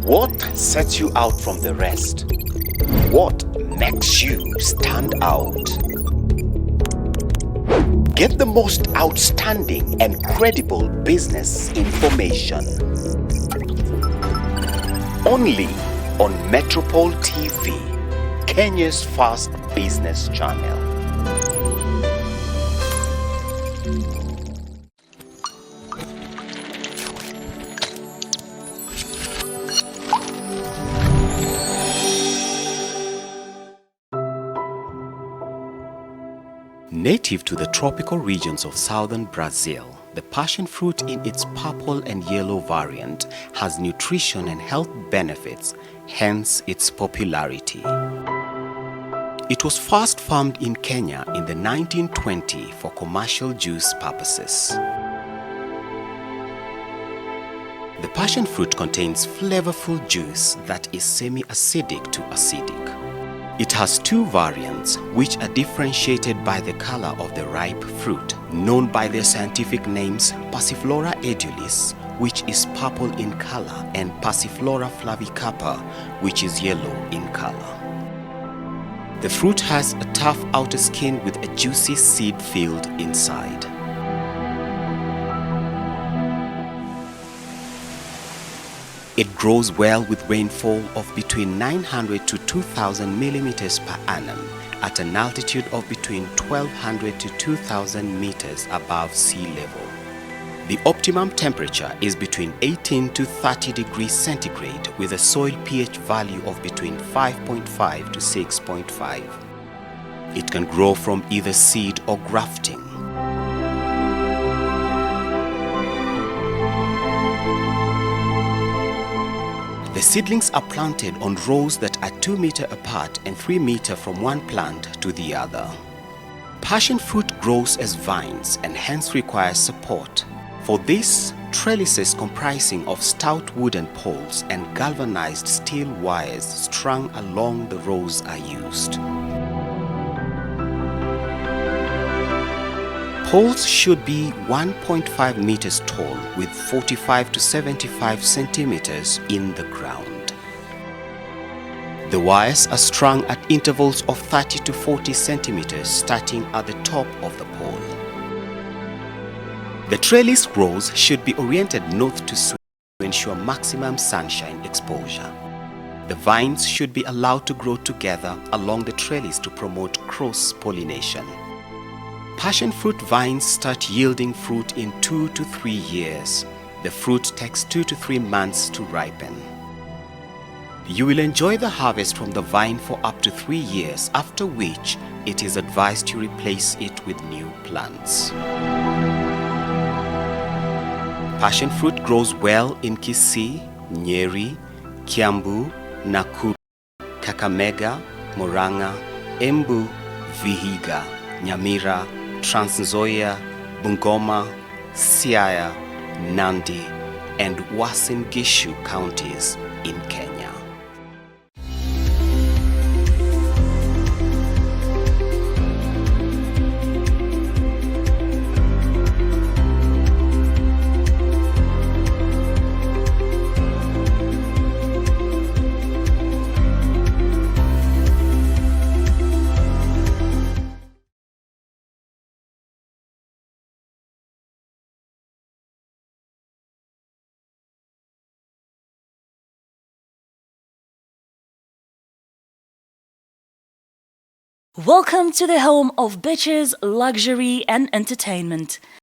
What sets you out from the rest? What makes you stand out? Get the most outstanding and credible business information. Only on Metropol TV, Kenya's first business channel. Native to the tropical regions of southern Brazil, the passion fruit in its purple and yellow variant has nutrition and health benefits, hence its popularity. It was first farmed in Kenya in the 1920s for commercial juice purposes. The passion fruit contains flavorful juice that is semi-acidic to acidic. It has two variants which are differentiated by the color of the ripe fruit, known by their scientific names Passiflora edulis, which is purple in color, and Passiflora flavicarpa, which is yellow in color. The fruit has a tough outer skin with a juicy seed filled inside. It grows well with rainfall of between 900 to 2,000 millimeters per annum at an altitude of between 1,200 to 2,000 meters above sea level. The optimum temperature is between 18 to 30 degrees centigrade with a soil pH value of between 5.5 to 6.5. It can grow from either seed or grafting. The seedlings are planted on rows that are 2 meters apart and 3 meters from one plant to the other. Passion fruit grows as vines and hence requires support. For this, trellises comprising of stout wooden poles and galvanized steel wires strung along the rows are used. Poles should be 1.5 meters tall with 45 to 75 centimeters in the ground. The wires are strung at intervals of 30 to 40 centimeters starting at the top of the pole. The trellis rows should be oriented north to south to ensure maximum sunshine exposure. The vines should be allowed to grow together along the trellis to promote cross-pollination. Passion fruit vines start yielding fruit in 2 to 3 years. The fruit takes 2 to 3 months to ripen. You will enjoy the harvest from the vine for up to 3 years, after which it is advised to replace it with new plants. Passion fruit grows well in Kisii, Nyeri, Kiambu, Nakuru, Kakamega, Murang'a, Embu, Vihiga, Nyamira, Trans Nzoia, Bungoma, Siaya, Nandi, and Uasin Gishu counties in Kenya. Welcome to the home of beaches, luxury and entertainment.